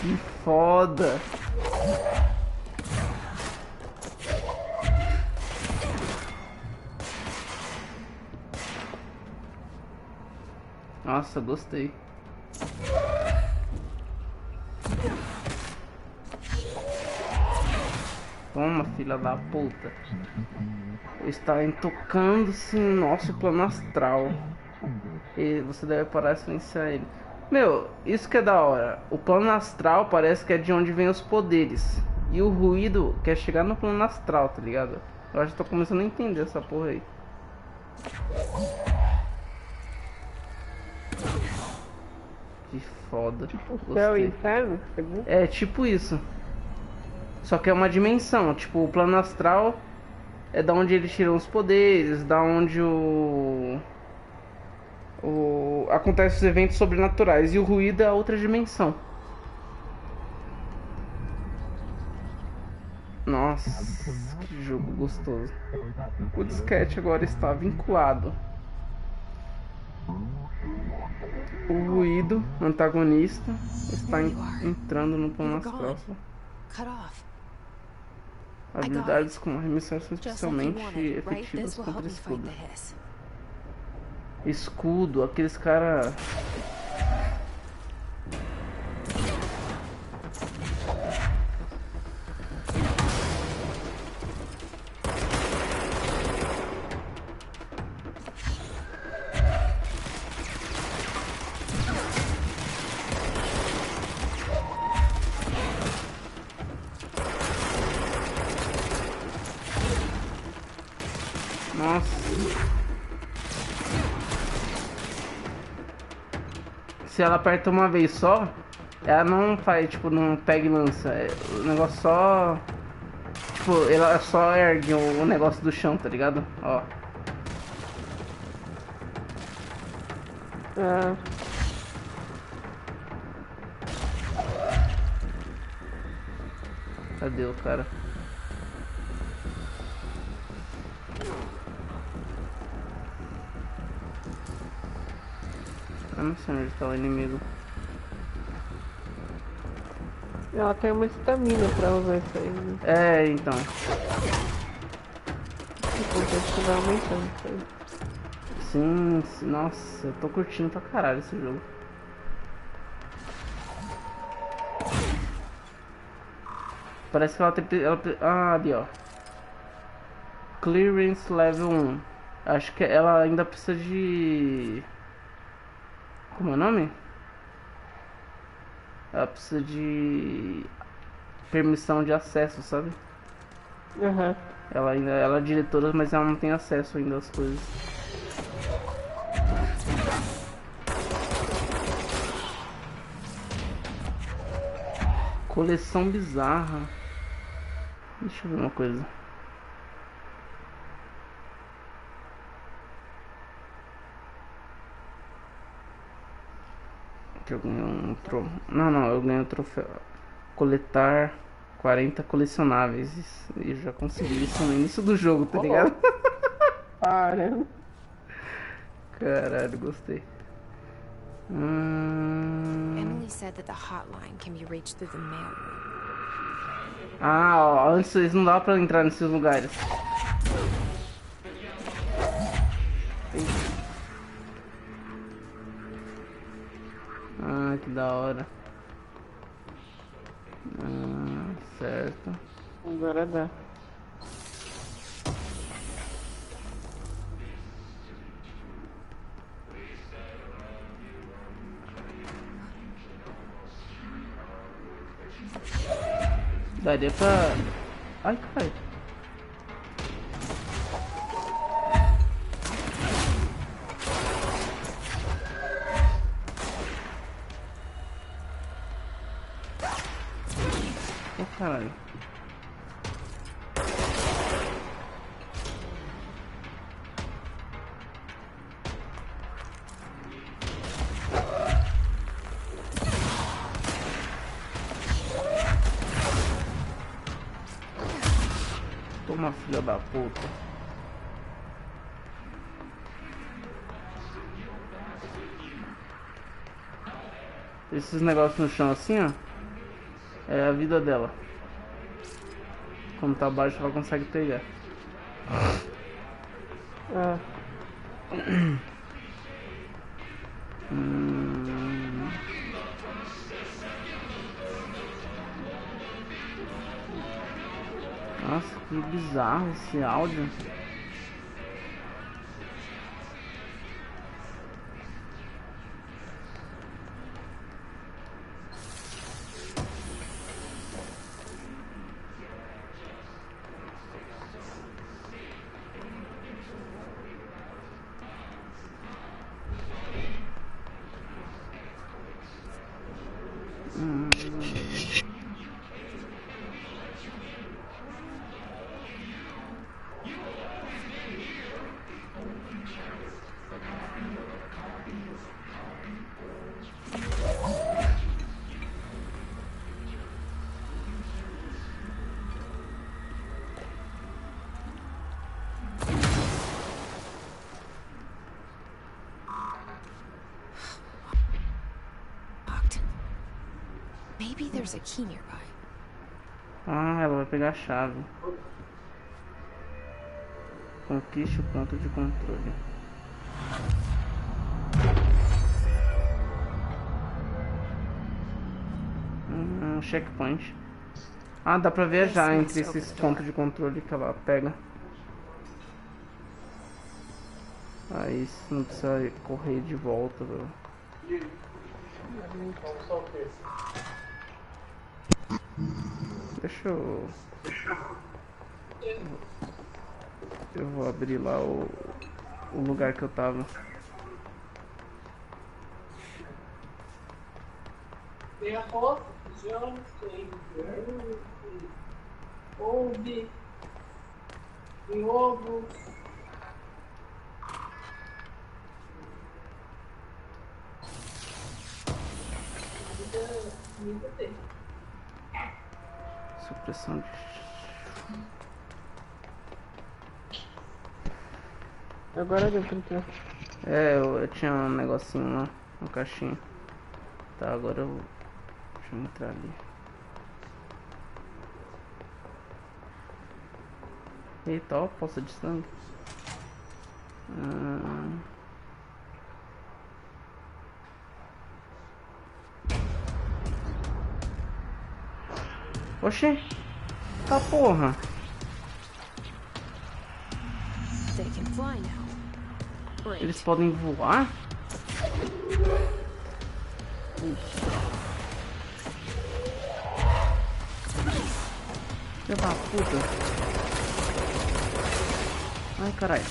S3: Que foda. Nossa, gostei. Toma, filha da puta. Está tocando-se em nosso plano astral. E você deve parar de silenciar ele. Meu, isso que é da hora. O plano astral parece que é de onde vem os poderes. E o ruído quer chegar no plano astral, tá ligado? Eu acho que tô começando a entender essa porra aí. Que foda.
S2: O céu
S3: Gostei.
S2: interno?
S3: É tipo isso. Só que é uma dimensão. Tipo, o plano astral é da onde eles tiram os poderes, da onde acontecem os eventos sobrenaturais. E o ruído é outra dimensão. Nossa, que jogo gostoso. O disquete agora está vinculado. O ruído, antagonista, está entrando no plano astral.
S4: Cut off.
S3: Habilidades como arremessar são
S4: Just like you
S3: especialmente
S4: wanted, right?
S3: efetivas
S4: This will help
S3: contra
S4: me fight
S3: escudo.
S4: the hiss.
S3: Escudo, aqueles cara. Nossa. Se ela aperta uma vez só, ela não faz, tipo, não pega e lança. O negócio só. Tipo, ela só ergue o negócio do chão, tá ligado? Ó.
S2: Ah,
S3: Cadê o cara? Eu não sei onde tá o inimigo.
S2: ela tem uma estamina pra usar isso aí, né?
S3: É, então.
S2: O contexto vai aumentando isso aí.
S3: Sim, nossa, eu tô curtindo pra caralho esse jogo. Parece que ela tem... Ah, ali, ó. Clearance level 1. Acho que ela ainda precisa de... Como é o nome? Ela precisa de... permissão de acesso, sabe?
S2: Aham.
S3: Ela é diretora, mas ela não tem acesso ainda às coisas. Coleção bizarra. Deixa eu ver uma coisa. Que eu ganhei um troféu. Não, eu ganhei um troféu. Coletar 40 colecionáveis. E eu já consegui isso no início do jogo, tá ligado?
S2: Caramba.
S3: Caralho, gostei.
S4: Emily said that the hotline can be reached through the mail room.
S3: Ah, ó, antes não dava pra entrar nesses lugares. Ah, que da hora. Ah, certo.
S2: Agora dá.
S3: Daria pra... Ai, caralho. Oh, caralho. Toma, filha da puta. Esses negócios no chão assim, ó, é a vida dela. Quando tá baixo ela consegue pegar.
S2: Ah.
S3: Nossa, que bizarro esse áudio.
S4: Locked. Maybe there's a key nearby.
S3: Ah, ela vai pegar a chave. Conquiste o ponto de controle. Checkpoint. Ah, dá pra viajar entre esses pontos de controle que ela pega. Aí você não precisa correr de volta. Deixa eu... Eu vou abrir lá o lugar que eu tava.
S2: Tem a foto, jogos, ouve, jogo.
S3: Supressão de...
S2: Agora deu pra entrar.
S3: É, eu tinha um negocinho lá, uma caixinha. Tá, agora eu... Deixa eu entrar ali. Eita, ó, poça de sangue. Oxê! Tá porra.
S4: They can fly now. Great.
S3: Eles podem voar? Filha da puta. Ai, caralho.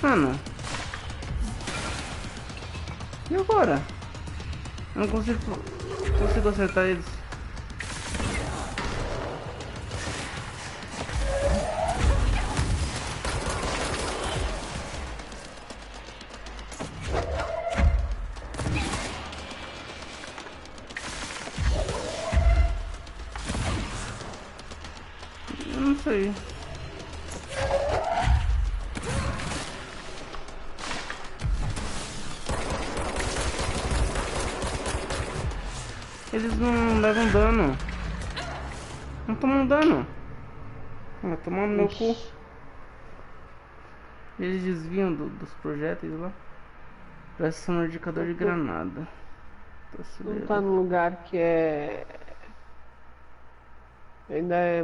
S3: Mano. E agora? Eu não consigo acertar eles. Eu não sei. Eles não levam dano. Não tomam dano. Vai tomar no meu cu. Eles desviam dos projéteis lá. Parece ser um indicador de granada.
S2: Não tá no lugar que é... Ainda é...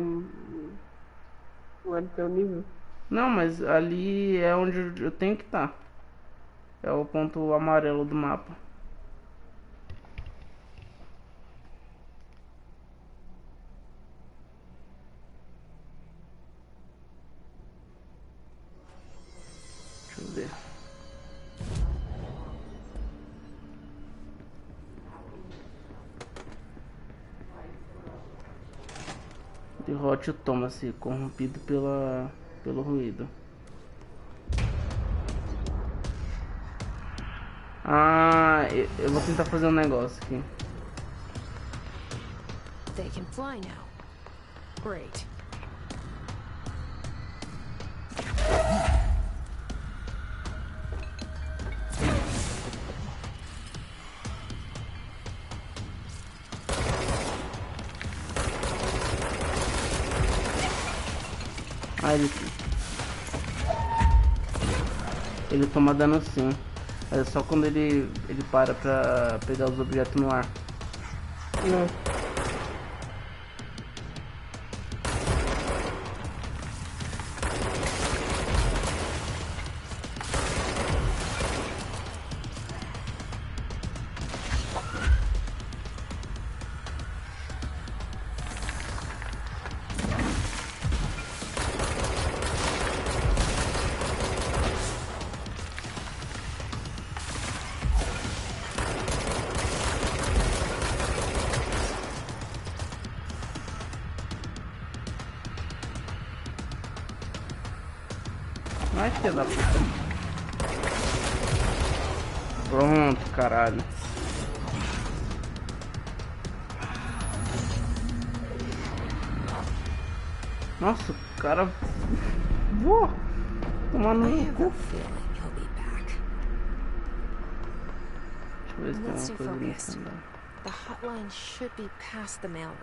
S2: Não é do teu nível.
S3: Não, mas ali é onde eu tenho que estar. É o ponto amarelo do mapa. Deixa eu ver. Derrote o Thomas, corrompido pelo ruído. Ah, eu vou tentar fazer um negócio aqui.
S4: They can fly now. Great.
S3: Ah, ele toma dano sim. É só quando ele para pra pegar os objetos no ar. Ai, filha da puta. Pronto, caralho. Nossa, o cara voou. Tomando no cu. Deixa eu ver se tem
S4: Let's
S3: uma
S4: stay
S3: coisa ali.
S4: focused. The hotline should be past the mailroom.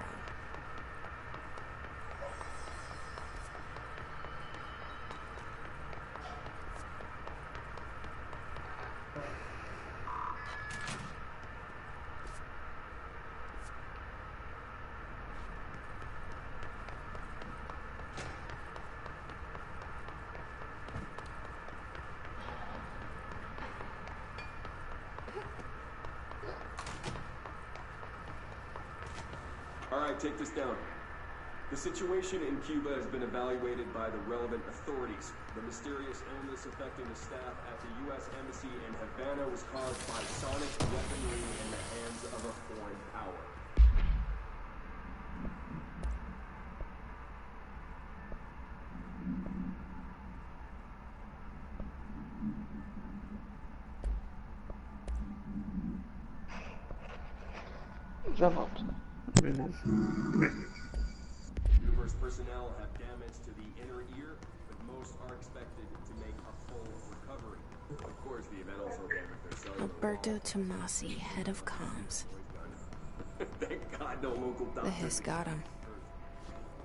S9: Alright, take this down. The situation in Cuba has been evaluated by the relevant authorities. The mysterious illness affecting the staff at the U.S. Embassy in Havana was caused by sonic weaponry in the hands of a foreign power.
S2: Já volto.
S3: Beleza.
S9: Numerous personnel have damage to the inner ear, but most are expected to make a full recovery. Of course, the event also damaged their cellular.
S4: Alberto Tomasi, head of comms.
S9: Thank God no local
S4: The
S9: doctor.
S4: hiss got him.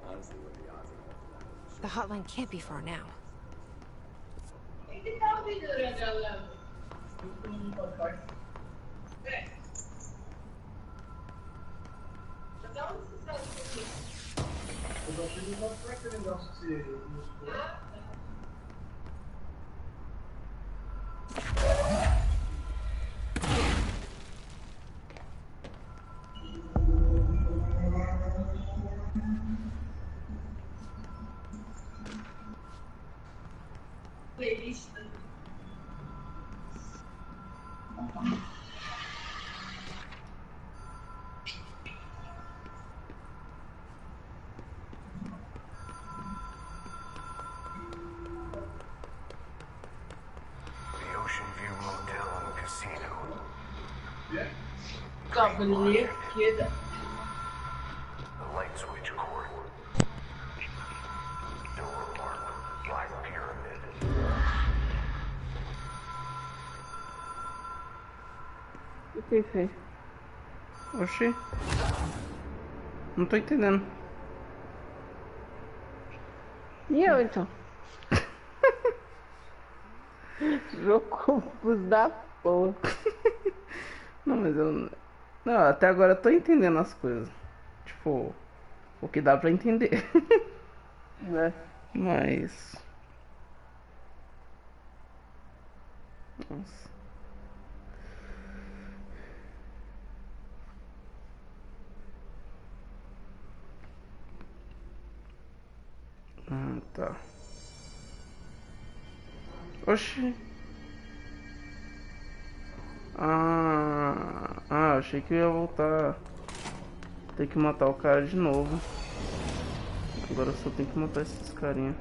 S9: Honestly, what are the odds of that?
S4: The hotline can't be far now.
S10: Cavaleiro esquerda.
S11: The light switch cord. Door marked Black Pyramid.
S2: O que fez?
S3: Oxi. Não tô entendendo.
S2: E eu então? Jogo confuso da porra.
S3: Não, mas eu. Não, até agora eu tô entendendo as coisas. Tipo, o que dá pra entender.
S2: Né?
S3: Mas. Nossa. Ah, tá. Oxi. Achei que eu ia voltar. Ter que matar o cara de novo. Agora eu só tenho que matar esses carinha.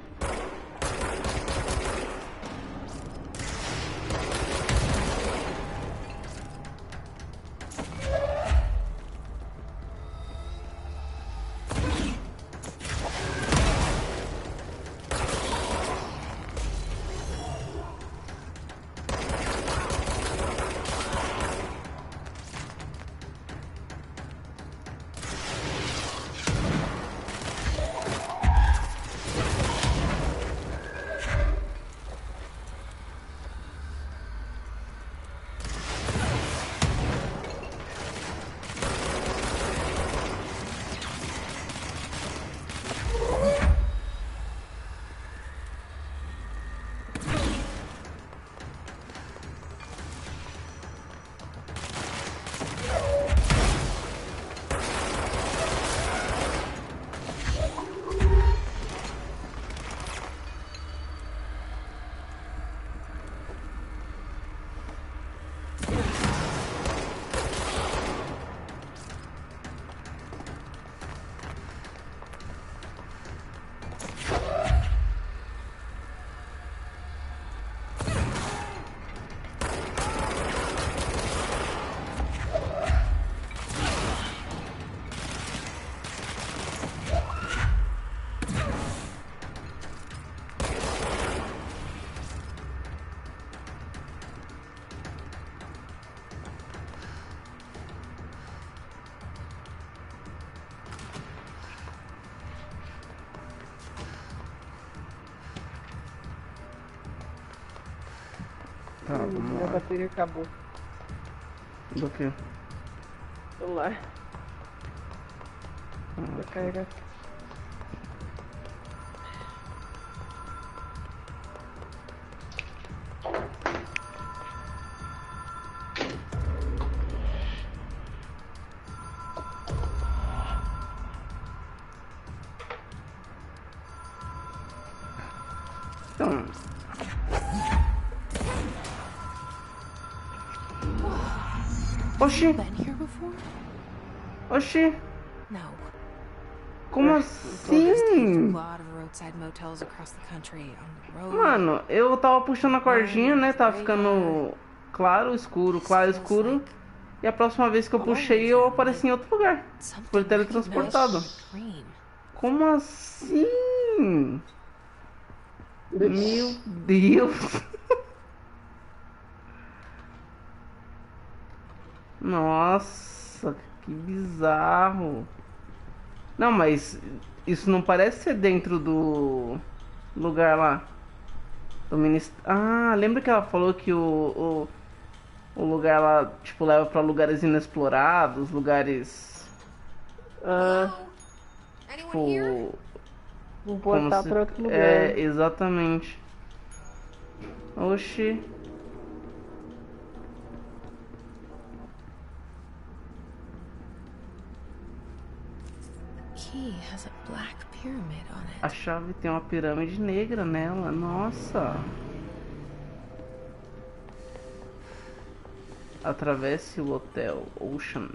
S3: Tá, vamos
S2: Minha
S3: lá.
S2: bateria acabou.
S3: Do que?
S2: Celular. Vou carregar.
S3: Então. Oxi!
S4: Been here before?
S3: Oxi!
S4: No.
S3: Como
S4: There's
S3: assim?
S4: a lot of roadside motels across the country on the road.
S3: Mano, eu tava puxando a cordinha, né? Tava ficando claro, escuro, claro, escuro. E a próxima vez que eu puxei, eu apareci em outro lugar. Fui teletransportado. Como assim? Meu Deus! Nossa, que bizarro. Não, mas isso não parece ser dentro do lugar lá. Ah, lembra que ela falou que o lugar lá, tipo, leva pra lugares inexplorados, lugares, tipo,
S2: Vou
S3: como
S2: botar
S3: se...
S2: pra outro lugar.
S3: É, exatamente. Oxi.
S4: Key has a black pyramid on it.
S3: A chave tem uma pirâmide negra nela, nossa. Atravesse o hotel Ocean.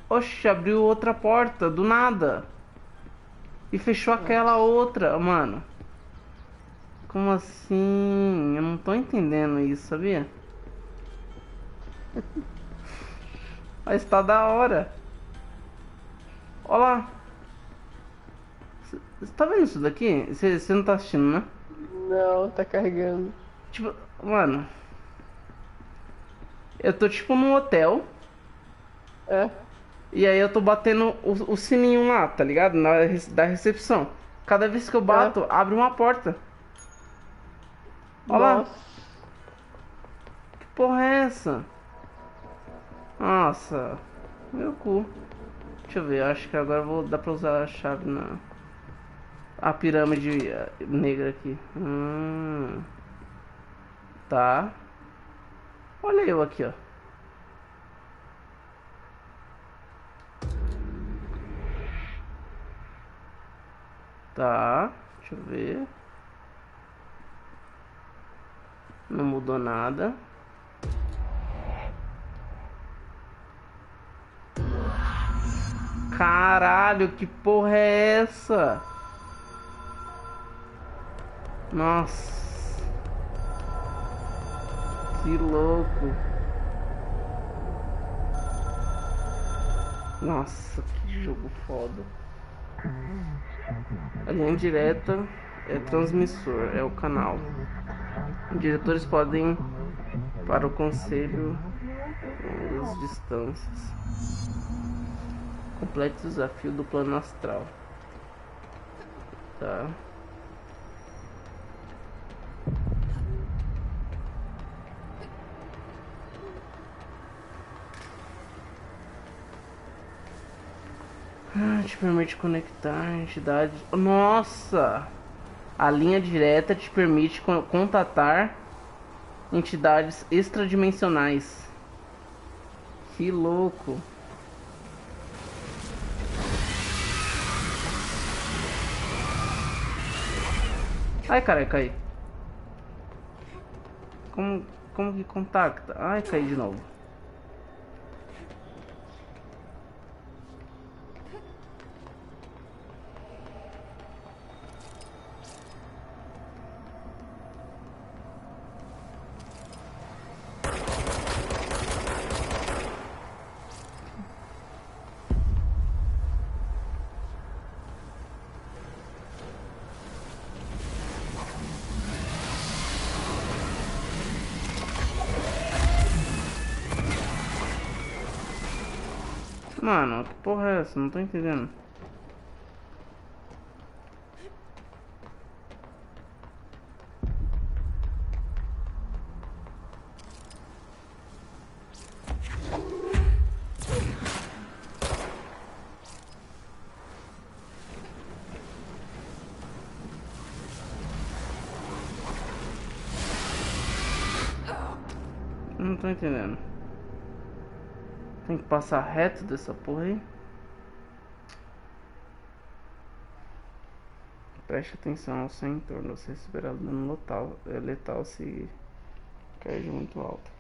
S3: Oxe, abriu outra porta do nada. E fechou aquela outra, mano. Como assim? Eu não tô entendendo isso, sabia? Mas tá da hora. Olha lá. Você tá vendo isso daqui? Você não tá assistindo, né?
S2: Não, tá carregando.
S3: Tipo, mano. Eu tô tipo num hotel.
S2: É.
S3: E aí eu tô batendo o sininho lá, tá ligado? Da recepção. Cada vez que eu bato, abre uma porta. Olha lá.
S2: Nossa.
S3: Que porra é essa? Nossa. Meu cu. Deixa eu ver, eu acho que agora eu vou dar pra usar a chave na... A pirâmide negra aqui. Tá. Olha eu aqui, ó. Tá. Deixa eu ver. Não mudou nada. Caralho, que porra é essa? Nossa. Que louco. Nossa, que jogo foda. A linha direta é transmissor, é o canal. Diretores podem para o conselho das distâncias. Complete o desafio do plano astral. Tá. Te permite conectar entidades. Nossa! A linha direta te permite contatar entidades extradimensionais. Que louco! Ai, cara, caí. Como que contacta? Ai, caí de novo. Mano, que porra é essa? Não tô entendendo. Não tô entendendo. Tem que passar reto dessa porra aí. Preste atenção ao seu entorno. Você receberá dano letal se cair de muito alto.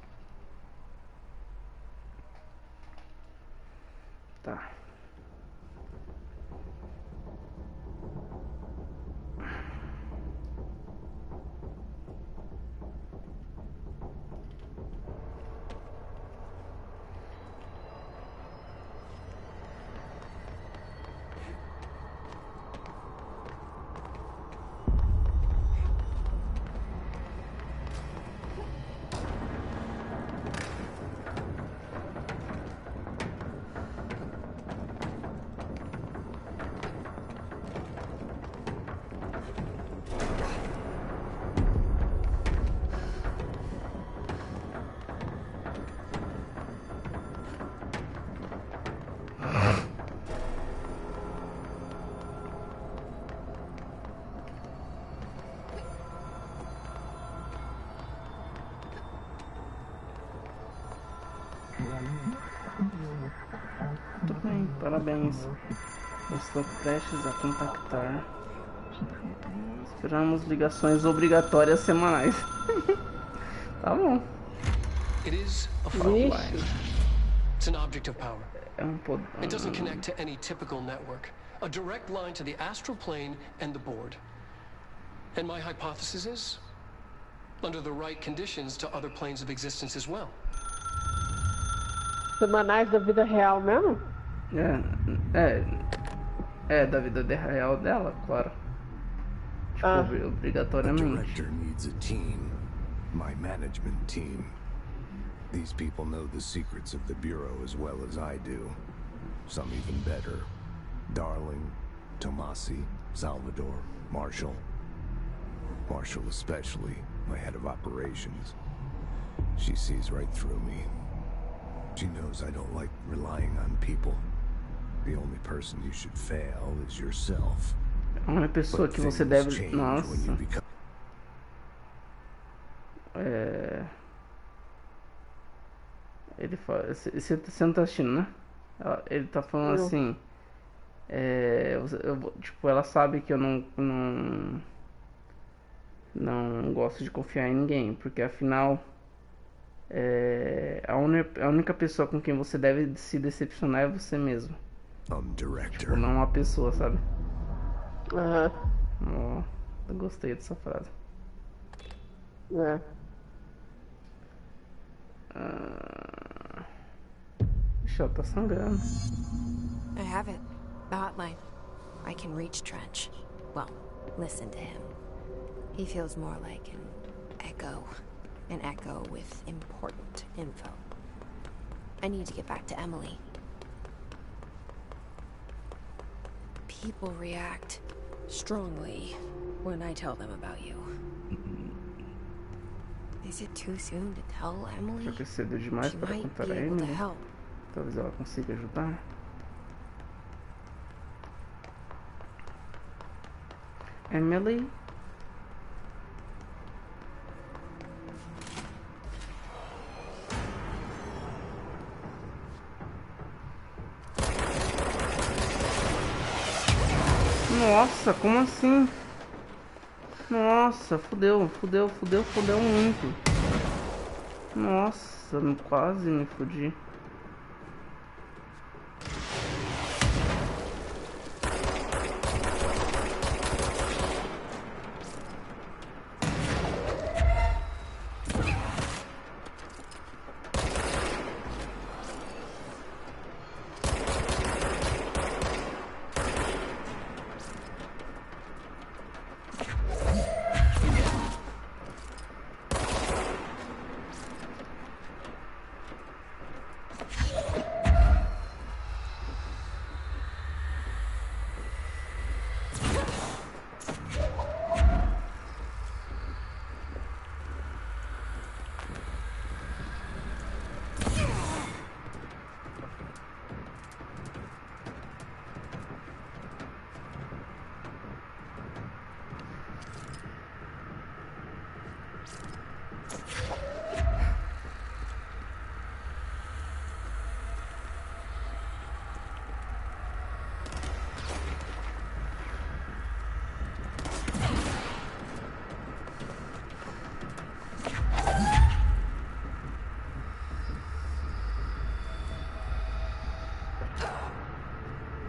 S3: Tá. Muito bem, parabéns. Estou prestes a contactar. Esperamos ligações obrigatórias semanais. Tá bom.
S5: It is a
S2: Vixe.
S5: phone. It's an object of power.
S3: É um poder.
S5: It doesn't connect to any typical network. A direct line to the astral plane and the board. And my hypothesis is, under the right conditions, to other planes of existence as well.
S2: Semanais da vida real mesmo?
S3: É da vida real dela, claro. Tipo,
S2: Ah.
S10: The
S3: obrigatoriamente.
S10: director needs a team. My management team. These people know the secrets of the Bureau as well as I do. Some even better. Darling, Tomasi, Salvador, Marshall. Marshall especially, my head of operations. She sees right through me. She knows I don't like relying on people. The only person you should fail is yourself.
S3: A única pessoa que você deve. Nossa. Ele fala. Você não tá assistindo, né? Ele tá falando
S2: Não.
S3: assim. Tipo, ela sabe que eu não gosto de confiar em ninguém, porque afinal a única pessoa com quem você deve se decepcionar é você mesmo. Tipo, não uma pessoa, sabe?
S2: Aham.
S3: Ó, eu gostei dessa frase.
S2: É.
S3: Ixi, ela tá sangrando.
S4: I have it. The hotline. I can reach Trench. Well, listen to him. He feels more like an echo. An echo with important info. I need to get back to Emily. People react strongly when I tell them about you. Is it too soon to tell Emily?
S3: Será que é cedo demais
S4: She
S3: para
S4: might
S3: contar
S4: be
S3: a
S4: able to
S3: Emily?
S4: help.
S3: Talvez ela consiga ajudar. Emily? Nossa, como assim? Nossa, fudeu muito. Nossa, quase me fudi.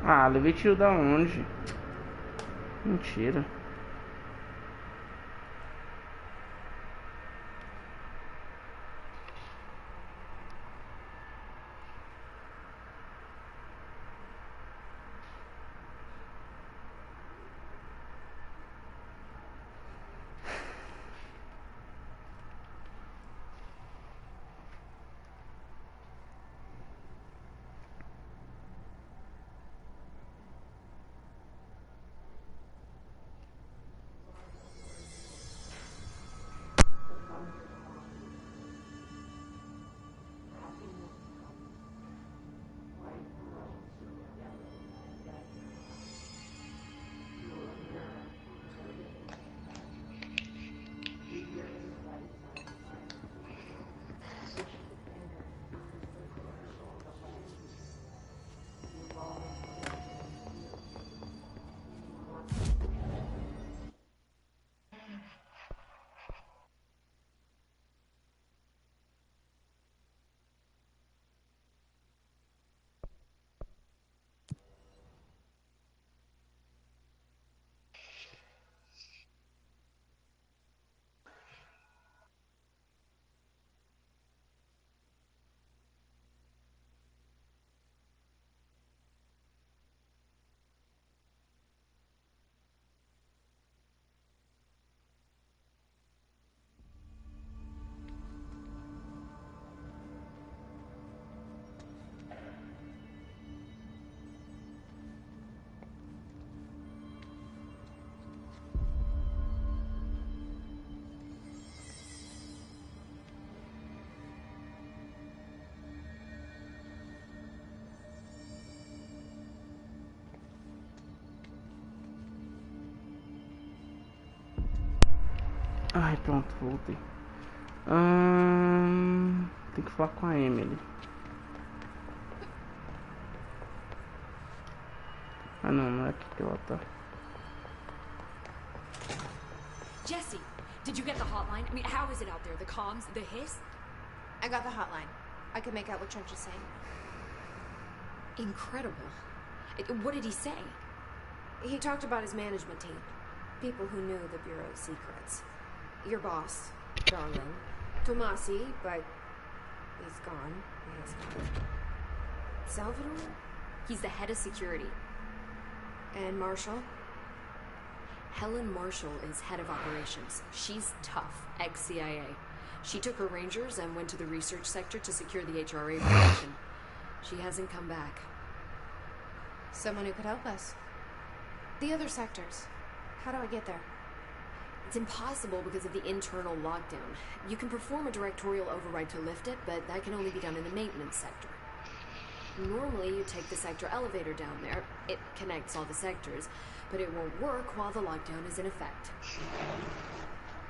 S3: Ah, levei tiro da onde? Mentira. Ai, pronto, voltei. Tem que falar com a Emily. Ah, não é aqui que ela tá.
S7: Jesse, did you get the hotline? I mean, how is it out there? The comms, the hiss?
S8: I got the hotline. I can make out what Trench is saying.
S7: Incredible. What did he say?
S8: He talked about his management team. People who knew the Bureau's secrets. Your boss, Darling. Tomasi, but he's gone. He has gone. Salvador?
S7: He's the head of security.
S8: And Marshall?
S7: Helen Marshall is head of operations. She's tough, ex-CIA. She took her rangers and went to the research sector to secure the HRA protection. She hasn't come back.
S8: Someone who could help us. The other sectors. How do I get there?
S7: It's impossible because of the internal lockdown. You can perform a directorial override to lift it, but that can only be done in the maintenance sector. Normally, you take the sector elevator down there. It connects all the sectors, but it won't work while the lockdown is in effect.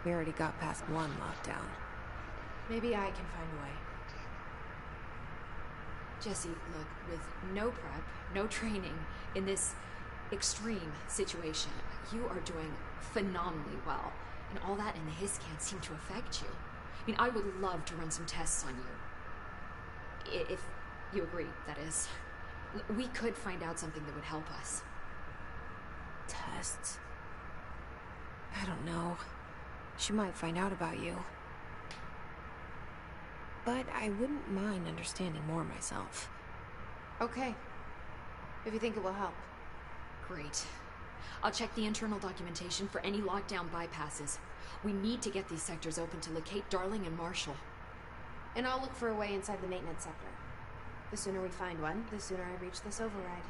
S7: We already got past one lockdown.
S8: Maybe I can find a way.
S7: Jesse, look, with no prep, no training, in this extreme situation, you are doing phenomenally well. And all that in the hiss can't seem to affect you. I mean, I would love to run some tests on you. If you agree, that is. We could find out something that would help us.
S8: Tests? I don't know. She might find out about you. But I wouldn't mind understanding more myself. Okay. If you think it will help.
S7: Great. I'll check the internal documentation for any lockdown bypasses. We need to get these sectors open to locate Darling and Marshall.
S8: And I'll look for a way inside the maintenance sector. The sooner we find one, the sooner I reach this override.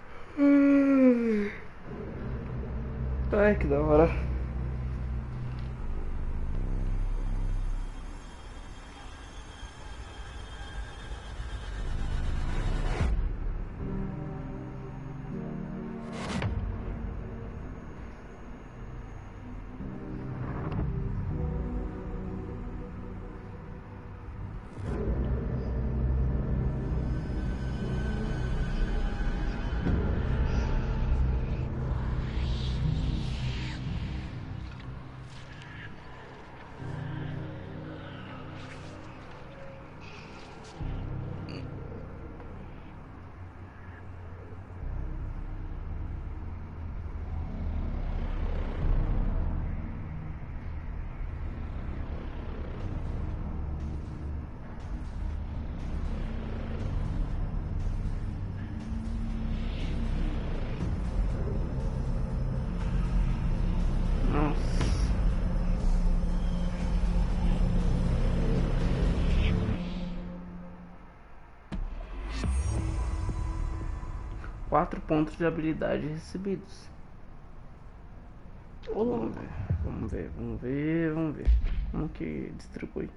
S3: Ai, que da hora. Quatro pontos de habilidade recebidos. Vamos ver. Como que distribui?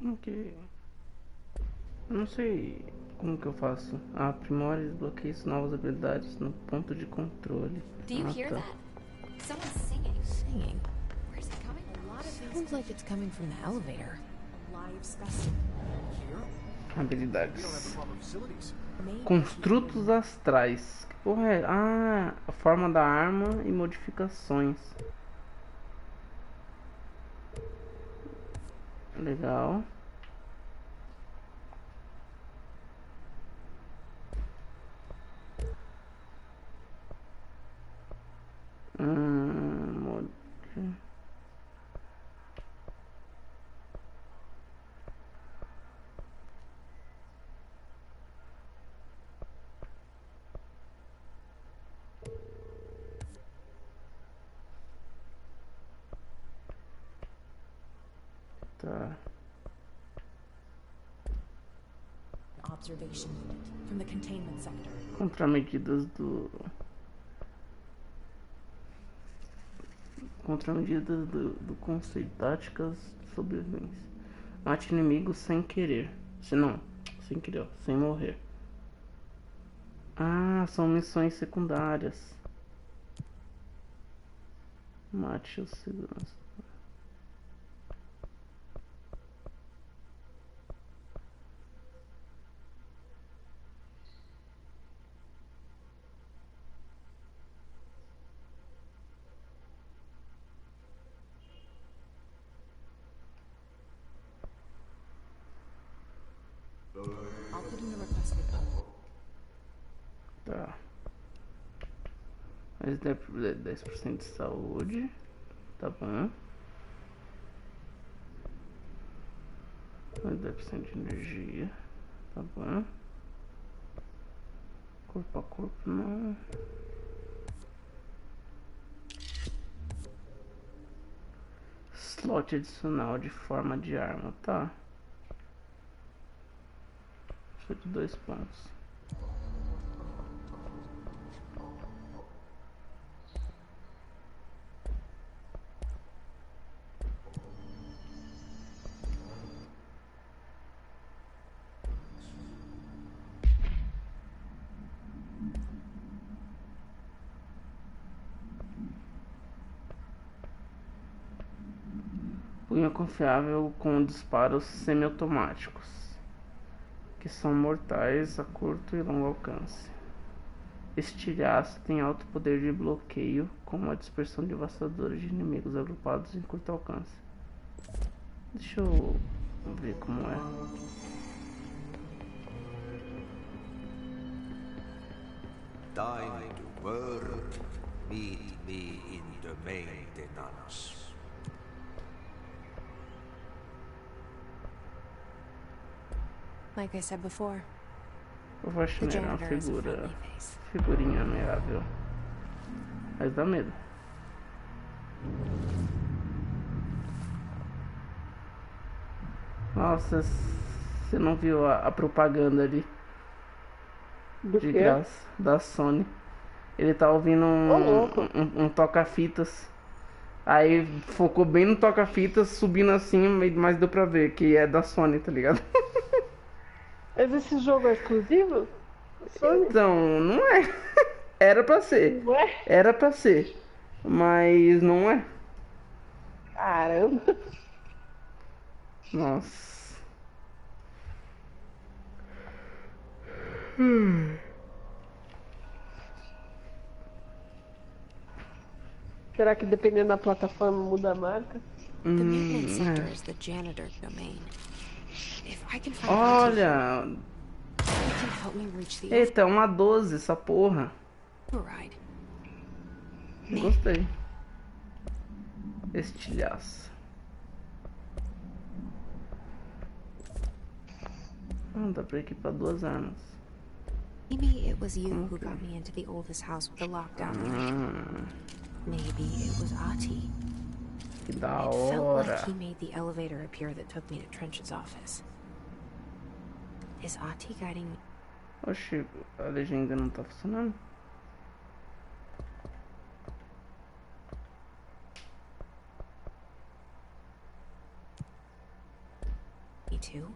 S3: Como que... Não sei como que eu faço. Aprimore e desbloqueie novas habilidades no ponto de controle.
S7: Do you hear that? Someone's singing.
S4: Singing.
S7: Where's it coming? A lot of things.
S4: Sounds like it's coming from the elevator.
S7: Live specimen.
S3: Habilidades. Construtos astrais. Que porra é? Ah, a forma da arma e modificações. Legal.
S12: observation unit from the containment sector.
S3: Contramedidas do conceito, táticas de sobrevivência. Mate inimigos sem querer. Sem querer, ó, sem morrer. Ah, são missões secundárias. Mate o segurança.
S12: I'll put in the requested code.
S3: Tá. Mais 10% de saúde. Tá bom. Mais 10% de energia. Tá bom. Corpo a corpo não. Slot adicional de forma de arma, tá? Só de 2 pontos. Punho confiável com disparos semiautomáticos, que são mortais a curto e longo alcance. Estilhaço tem alto poder de bloqueio, com uma dispersão devastadora de inimigos agrupados em curto alcance. Deixa eu ver como é.
S1: Thine to word, meet me in the maintenance.
S4: Like I said before,
S3: Eu vou achar
S4: the
S3: uma
S4: janitor is a friendly face.
S3: figurinha amigável. Mas dá medo. Nossa, você não viu a propaganda ali?
S2: Do
S3: De
S2: quê?
S3: graça, da Sony. Ele tá ouvindo um toca-fitas. Aí focou bem no toca-fitas, subindo assim, mas deu pra ver que é da Sony, tá ligado?
S2: Mas esse jogo é exclusivo? Sony?
S3: Então, não é. Era pra ser.
S2: Não é?
S3: Era pra ser. Mas não é.
S2: Caramba.
S3: Nossa.
S2: Será que dependendo da plataforma muda a marca?
S4: The maintenance sector is the janitor domain. If I can find
S3: Olha.
S4: it can help me reach the
S3: Eita, uma 12 essa porra.
S4: override.
S3: Gostei. Estilhaço. Dá pra equipar 2 armas.
S4: Maybe it was you who got me into the oldest house with the lockdown. Maybe it was Ati.
S3: Que da
S4: It felt
S3: hora.
S4: like he made the elevator appear that took me to Trench's office. Is Ati guiding me?
S3: Oxi, a legenda não tá funcionando?
S4: Me too?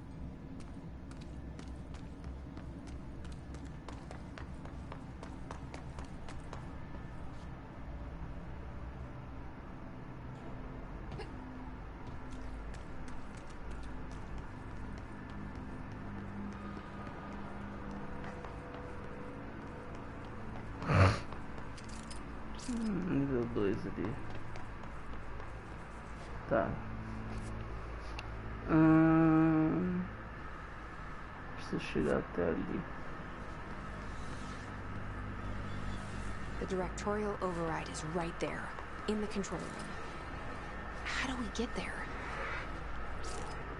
S3: Nível 2 ali. Tá. Preciso chegar até ali.
S4: The directorial override is right there, in the control room. How do we get there?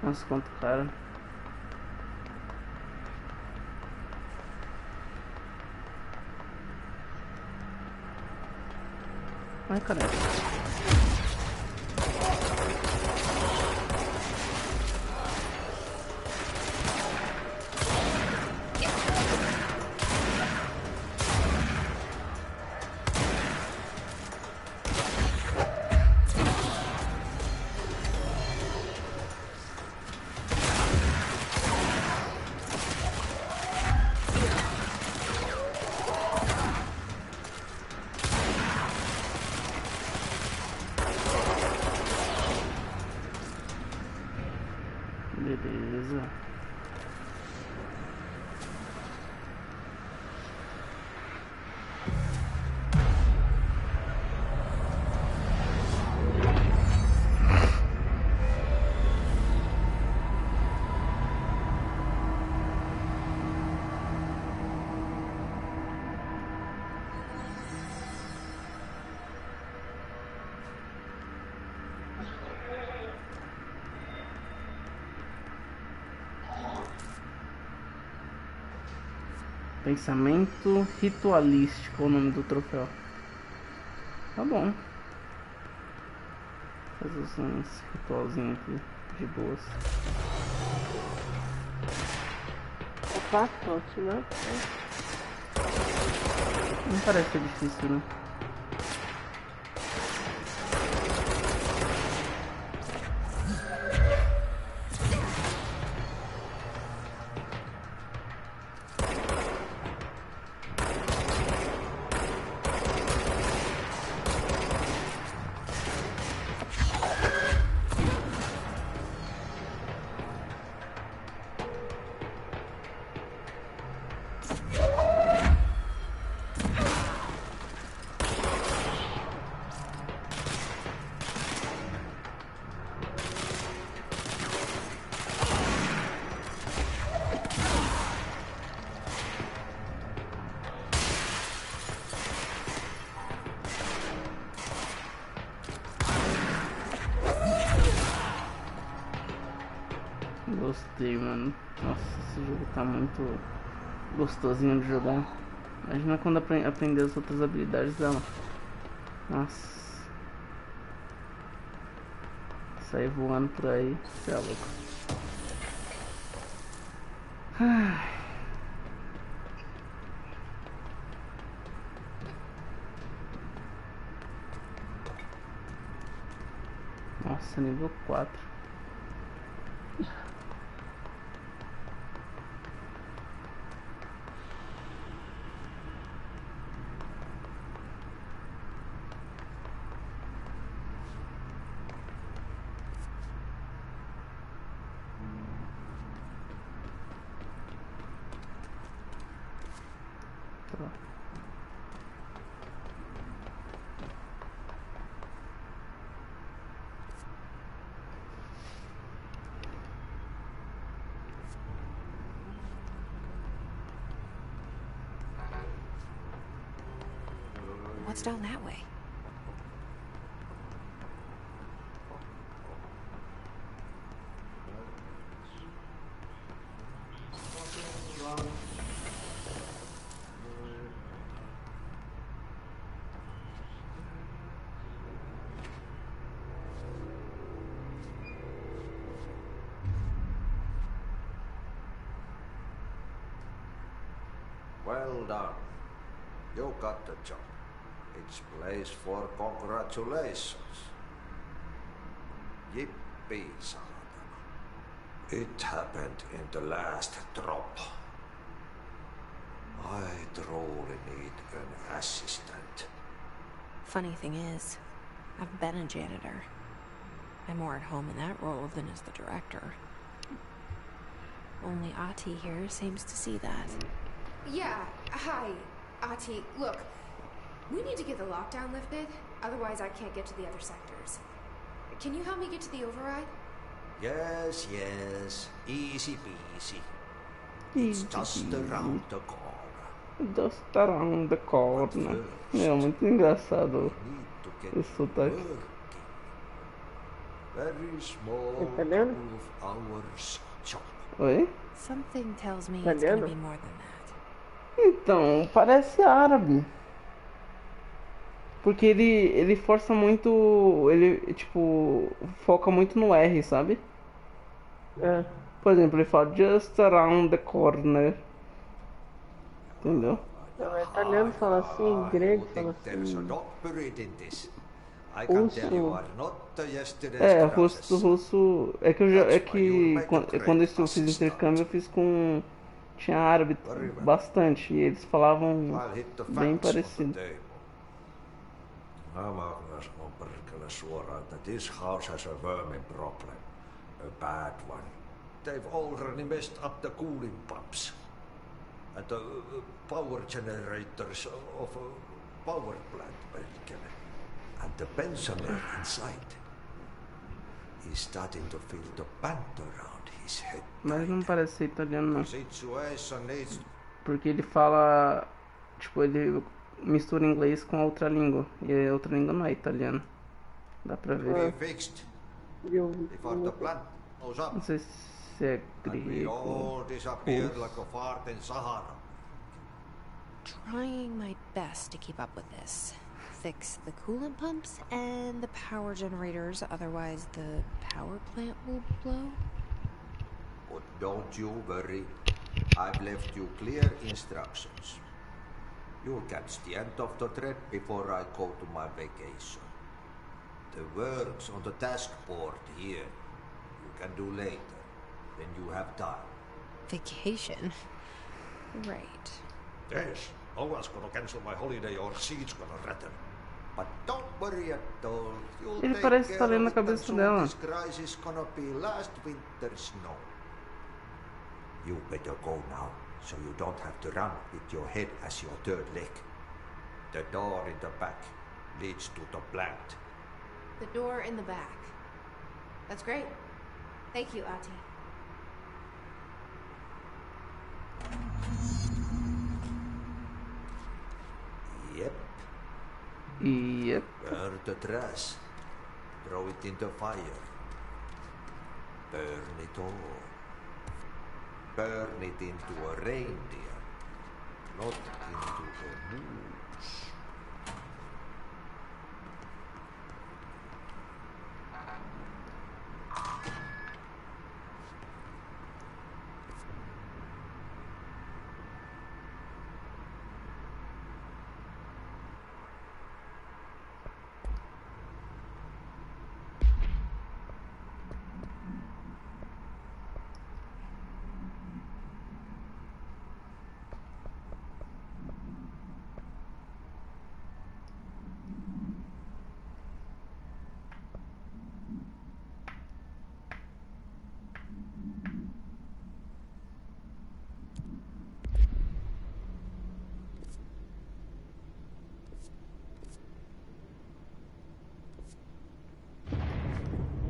S3: Nossa, quanto cara. Ai, caralho. Beleza. Pensamento ritualístico é o nome do troféu. Tá bom. Fazer uns ritualzinhos aqui de boas.
S2: É fácil, né?
S3: Não parece ser difícil, né? Gostei, mano. Nossa, esse jogo tá muito gostosinho de jogar. Imagina quando aprender as outras habilidades dela. Nossa. Sair voando por aí, você é louco. Ai. Nossa, nível 4.
S4: What's down that way?
S1: Well done. You got the job. It's place for congratulations. Yippee, saatana. It happened in the last drop. I truly need an assistant.
S4: Funny thing is, I've been a janitor. I'm more at home in that role than as the director. Only Ati here seems to see that.
S8: Yeah, hi, Ati. Look, we need to get the lockdown lifted, otherwise I can't get to the other sectors. Can you help me get to the override?
S1: Yes, yes. Easy peasy. It's just around the corner.
S3: Just around the corner. É muito engraçado esse sotaque.
S1: Very small
S2: Italiano?
S1: of hours job.
S3: Oi?
S4: Something tells me it's gonna be more than that.
S3: Então, parece árabe. Porque ele força muito. Ele, tipo, foca muito no R, sabe?
S2: É.
S3: Por exemplo, ele fala just around the corner. Entendeu?
S2: Não, italiano fala assim, grego fala
S1: There's a
S2: assim.
S1: dog buried in this. I can tell you are not yesterday's
S3: É,
S1: grasses.
S3: russo. É que eu já. É que quando eu fiz intercâmbio eu fiz com. Tinha árabe bastante. E eles falavam
S1: I'll hit the
S3: bem
S1: facts on the
S3: parecido.
S1: table. Magnus on perkele suoraan, that this house has a vermin problem. A bad one. they've already messed up the cooling pumps and the power generators of a power plant building. And the pensioner inside is starting to feel the band around his head.
S3: Mas não parece ser italiano, não.
S1: The situation is
S3: Porque ele fala... Tipo, ele mistura inglês com outra língua. E a outra língua não é italiano. Dá pra
S1: to
S3: ver.
S1: be fixed before the plant goes up.
S3: Não sei se é
S1: And we
S3: grego.
S1: all disappear like a fart in Sahara.
S4: Trying my best to keep up with this. Fix the coolant pumps and the power generators, otherwise the power plant will blow.
S1: But don't you worry. I've left you clear instructions. You'll catch the end of the thread before I go to my vacation. The work's on the task board here. You can do later, when you have time.
S4: Vacation? Right.
S1: Yes, no one's gonna cancel my holiday or seat's gonna rattle. But don't worry at all. You'll
S3: Ele
S1: take
S3: parece
S1: care
S3: estar lendo
S1: of
S3: a
S1: it, and
S3: cabeça
S1: soon
S3: dela.
S1: this crisis is gonna be last winter's snow. You better go now, so you don't have to run with your head as your third leg. The door in the back leads to the plant.
S8: The door in the back. That's great. Thank you, Ati.
S1: Yep.
S3: Yep.
S1: Burn the trash. Throw it in the fire. Burn it all. Burn it into a reindeer, not into a moose.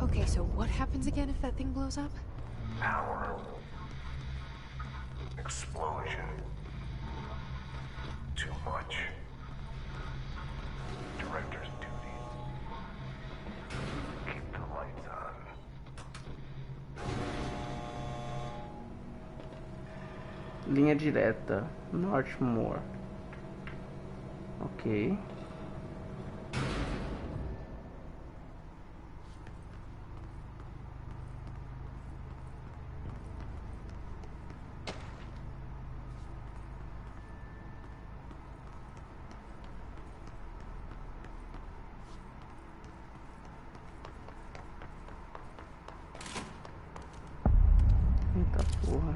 S4: Okay, so what happens again if that thing blows up?
S11: Power. Explosion. Too much. Director's duty. Keep the lights on.
S3: Linha direta. Northmore. Ok. Eita porra.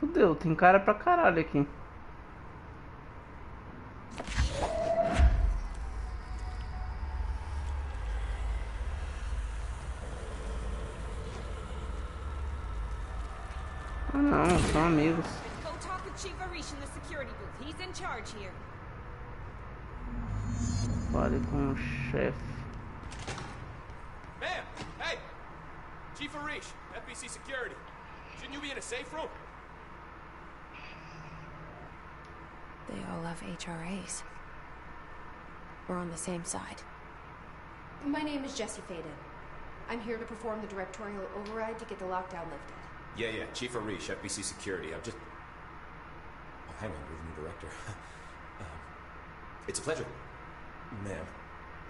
S3: Fudeu, tem cara pra caralho aqui. Ah não, são amigos.
S13: Go talk with Chief Arish in the security booth. He's in charge here.
S3: Fale com o chefe.
S14: Ma'am! Hey! Chief Arish, FBC Security. Shouldn't you be in a safe room?
S4: They all have HRAs. We're on the same side.
S8: My name is Jesse Faden. I'm here to perform the directorial override to get the lockdown lifted.
S14: Yeah, Chief Arish, FBC Security. I'm just... Oh, hang on, you're the new director. It's a pleasure, ma'am.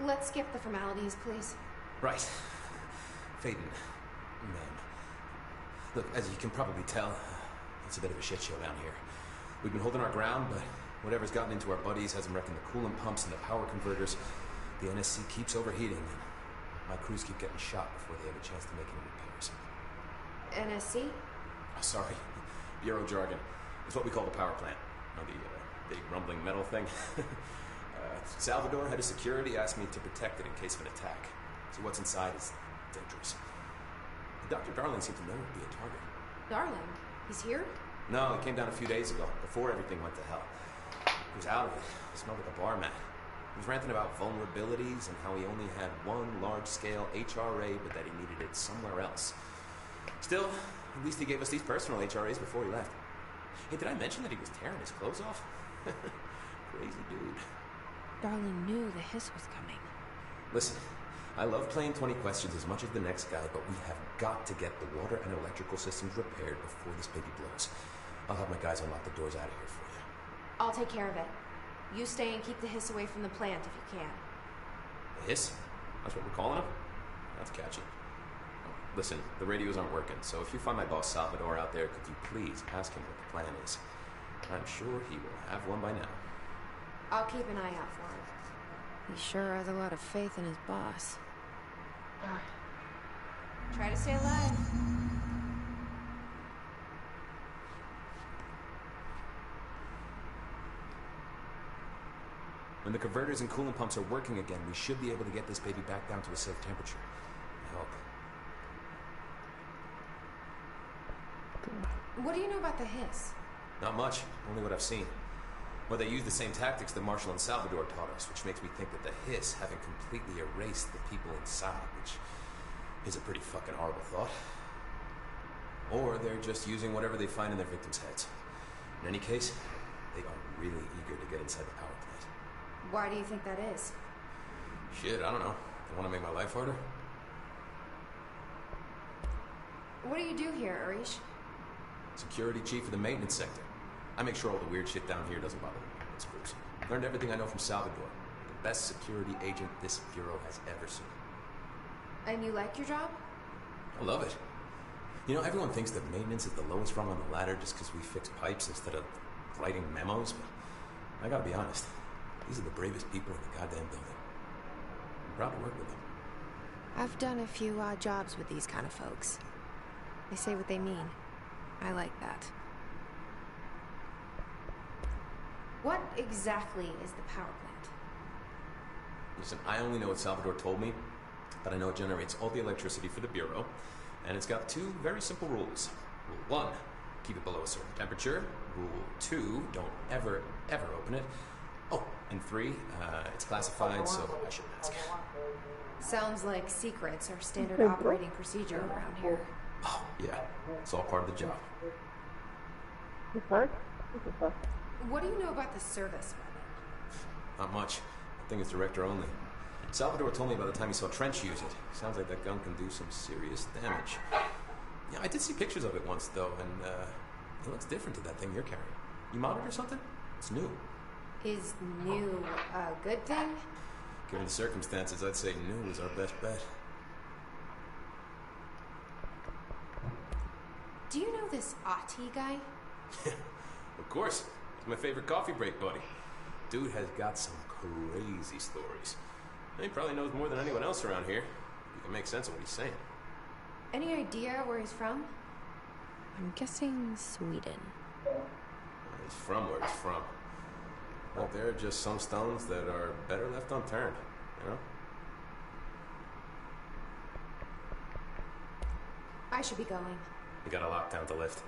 S8: Let's skip the formalities, please.
S14: Right. Faden, ma'am. Look, as you can probably tell, it's a bit of a shit show down here. We've been holding our ground, but whatever's gotten into our buddies has them wrecking the coolant pumps and the power converters. The NSC keeps overheating, and my crews keep getting shot before they have a chance to make any repairs.
S8: NSC?
S14: Oh, sorry. Bureau jargon. It's what we call the power plant. You know, the big rumbling metal thing. Salvador, head of security, asked me to protect it in case of an attack. So what's inside is dangerous. Dr. Darling seemed to know it would be a target.
S8: Darling? He's here?
S14: No, he came down a few days ago, before everything went to hell. He was out of it. He smelled like a bar mat. He was ranting about vulnerabilities and how he only had one large-scale HRA, but that he needed it somewhere else. Still, at least he gave us these personal HRAs before he left. Hey, did I mention that he was tearing his clothes off? Crazy dude.
S4: Darling knew the hiss was coming.
S14: Listen, I love playing 20 questions as much as the next guy, but we have got to get the water and electrical systems repaired before this baby blows. I'll have my guys unlock the doors out of here for you.
S8: I'll take care of it. You stay and keep the hiss away from the plant if you can.
S14: The hiss? That's what we're calling him? That's catchy. Listen, the radios aren't working, so if you find my boss Salvador out there, could you please ask him what the plan is? I'm sure he will have one by now.
S8: I'll keep an eye out for him.
S4: He sure has a lot of faith in his boss.
S8: Try to stay alive.
S14: When the converters and coolant pumps are working again, we should be able to get this baby back down to a safe temperature. I hope.
S8: What do you know about the hiss?
S14: Not much, only what I've seen. Well, they use the same tactics that Marshall and Salvador taught us, which makes me think that the hiss haven't completely erased the people inside, which is a pretty fucking horrible thought. Or they're just using whatever they find in their victims' heads. In any case, they are really eager to get inside the power plant.
S8: Why do you think that is?
S14: Shit, I don't know. They want to make my life harder?
S8: What do you do here, Arish?
S14: Security chief of the maintenance sector. I make sure all the weird shit down here doesn't bother the maintenance crews. Learned everything I know from Salvador. The best security agent this bureau has ever seen.
S8: And you like your job?
S14: I love it. You know, everyone thinks that maintenance is the lowest rung on the ladder just because we fix pipes instead of writing memos, but I gotta be honest. These are the bravest people in the goddamn building. I'm proud to work with them.
S4: I've done a few odd jobs with these kind of folks. They say what they mean. I like that.
S8: What exactly is the power plant?
S14: Listen, I only know what Salvador told me, but I know it generates all the electricity for the Bureau, and it's got two very simple rules. Rule 1, keep it below a certain temperature. Rule 2, don't ever, ever open it. Oh, and 3, it's classified, so I shouldn't ask.
S8: Sounds like secrets are standard operating procedure around here.
S14: Oh, yeah. It's all part of the job.
S8: What do you know about the service weapon?
S14: Not much. I think it's director only. Salvador told me by the time he saw Trench use it. Sounds like that gun can do some serious damage. Yeah, I did see pictures of it once, though, and it looks different to that thing you're carrying. You modded or something? It's new.
S8: Is new a good thing?
S14: Given the circumstances, I'd say new is our best bet.
S8: Do you know this Ati guy?
S14: Of course. He's my favorite coffee break buddy. Dude has got some crazy stories. He probably knows more than anyone else around here. You can make sense of what he's saying.
S8: Any idea where he's from?
S4: I'm guessing Sweden.
S14: He's from where he's from. But there are just some stones that are better left unturned, you know?
S8: I should be going.
S14: You got a lockdown to lift.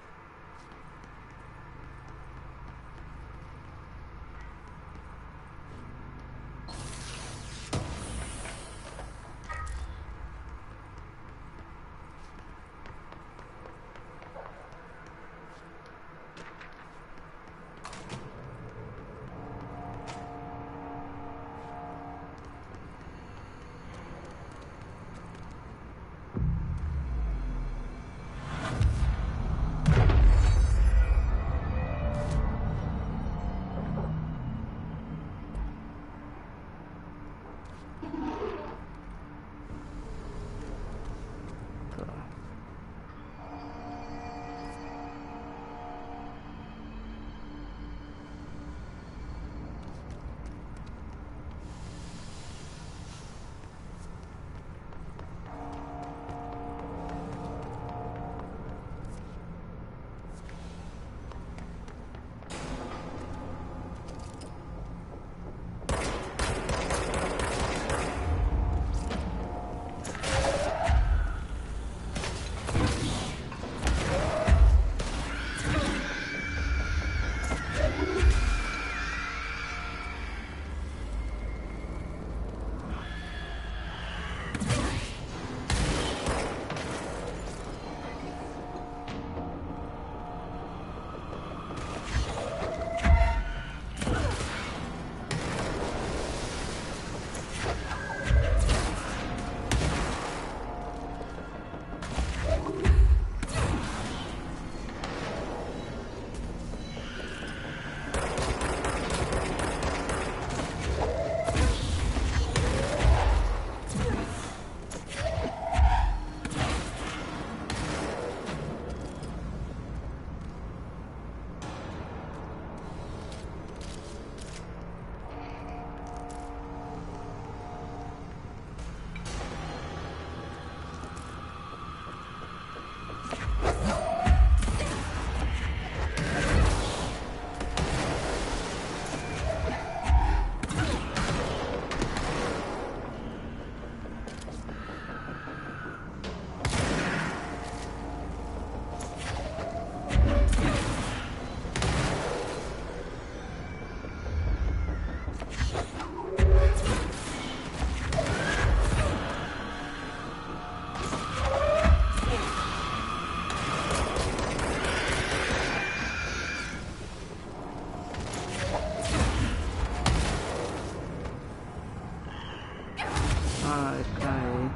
S3: Ai, caí.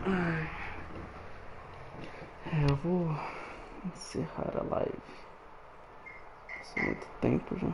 S3: Ai. Eu vou encerrar a live. Passou muito tempo já.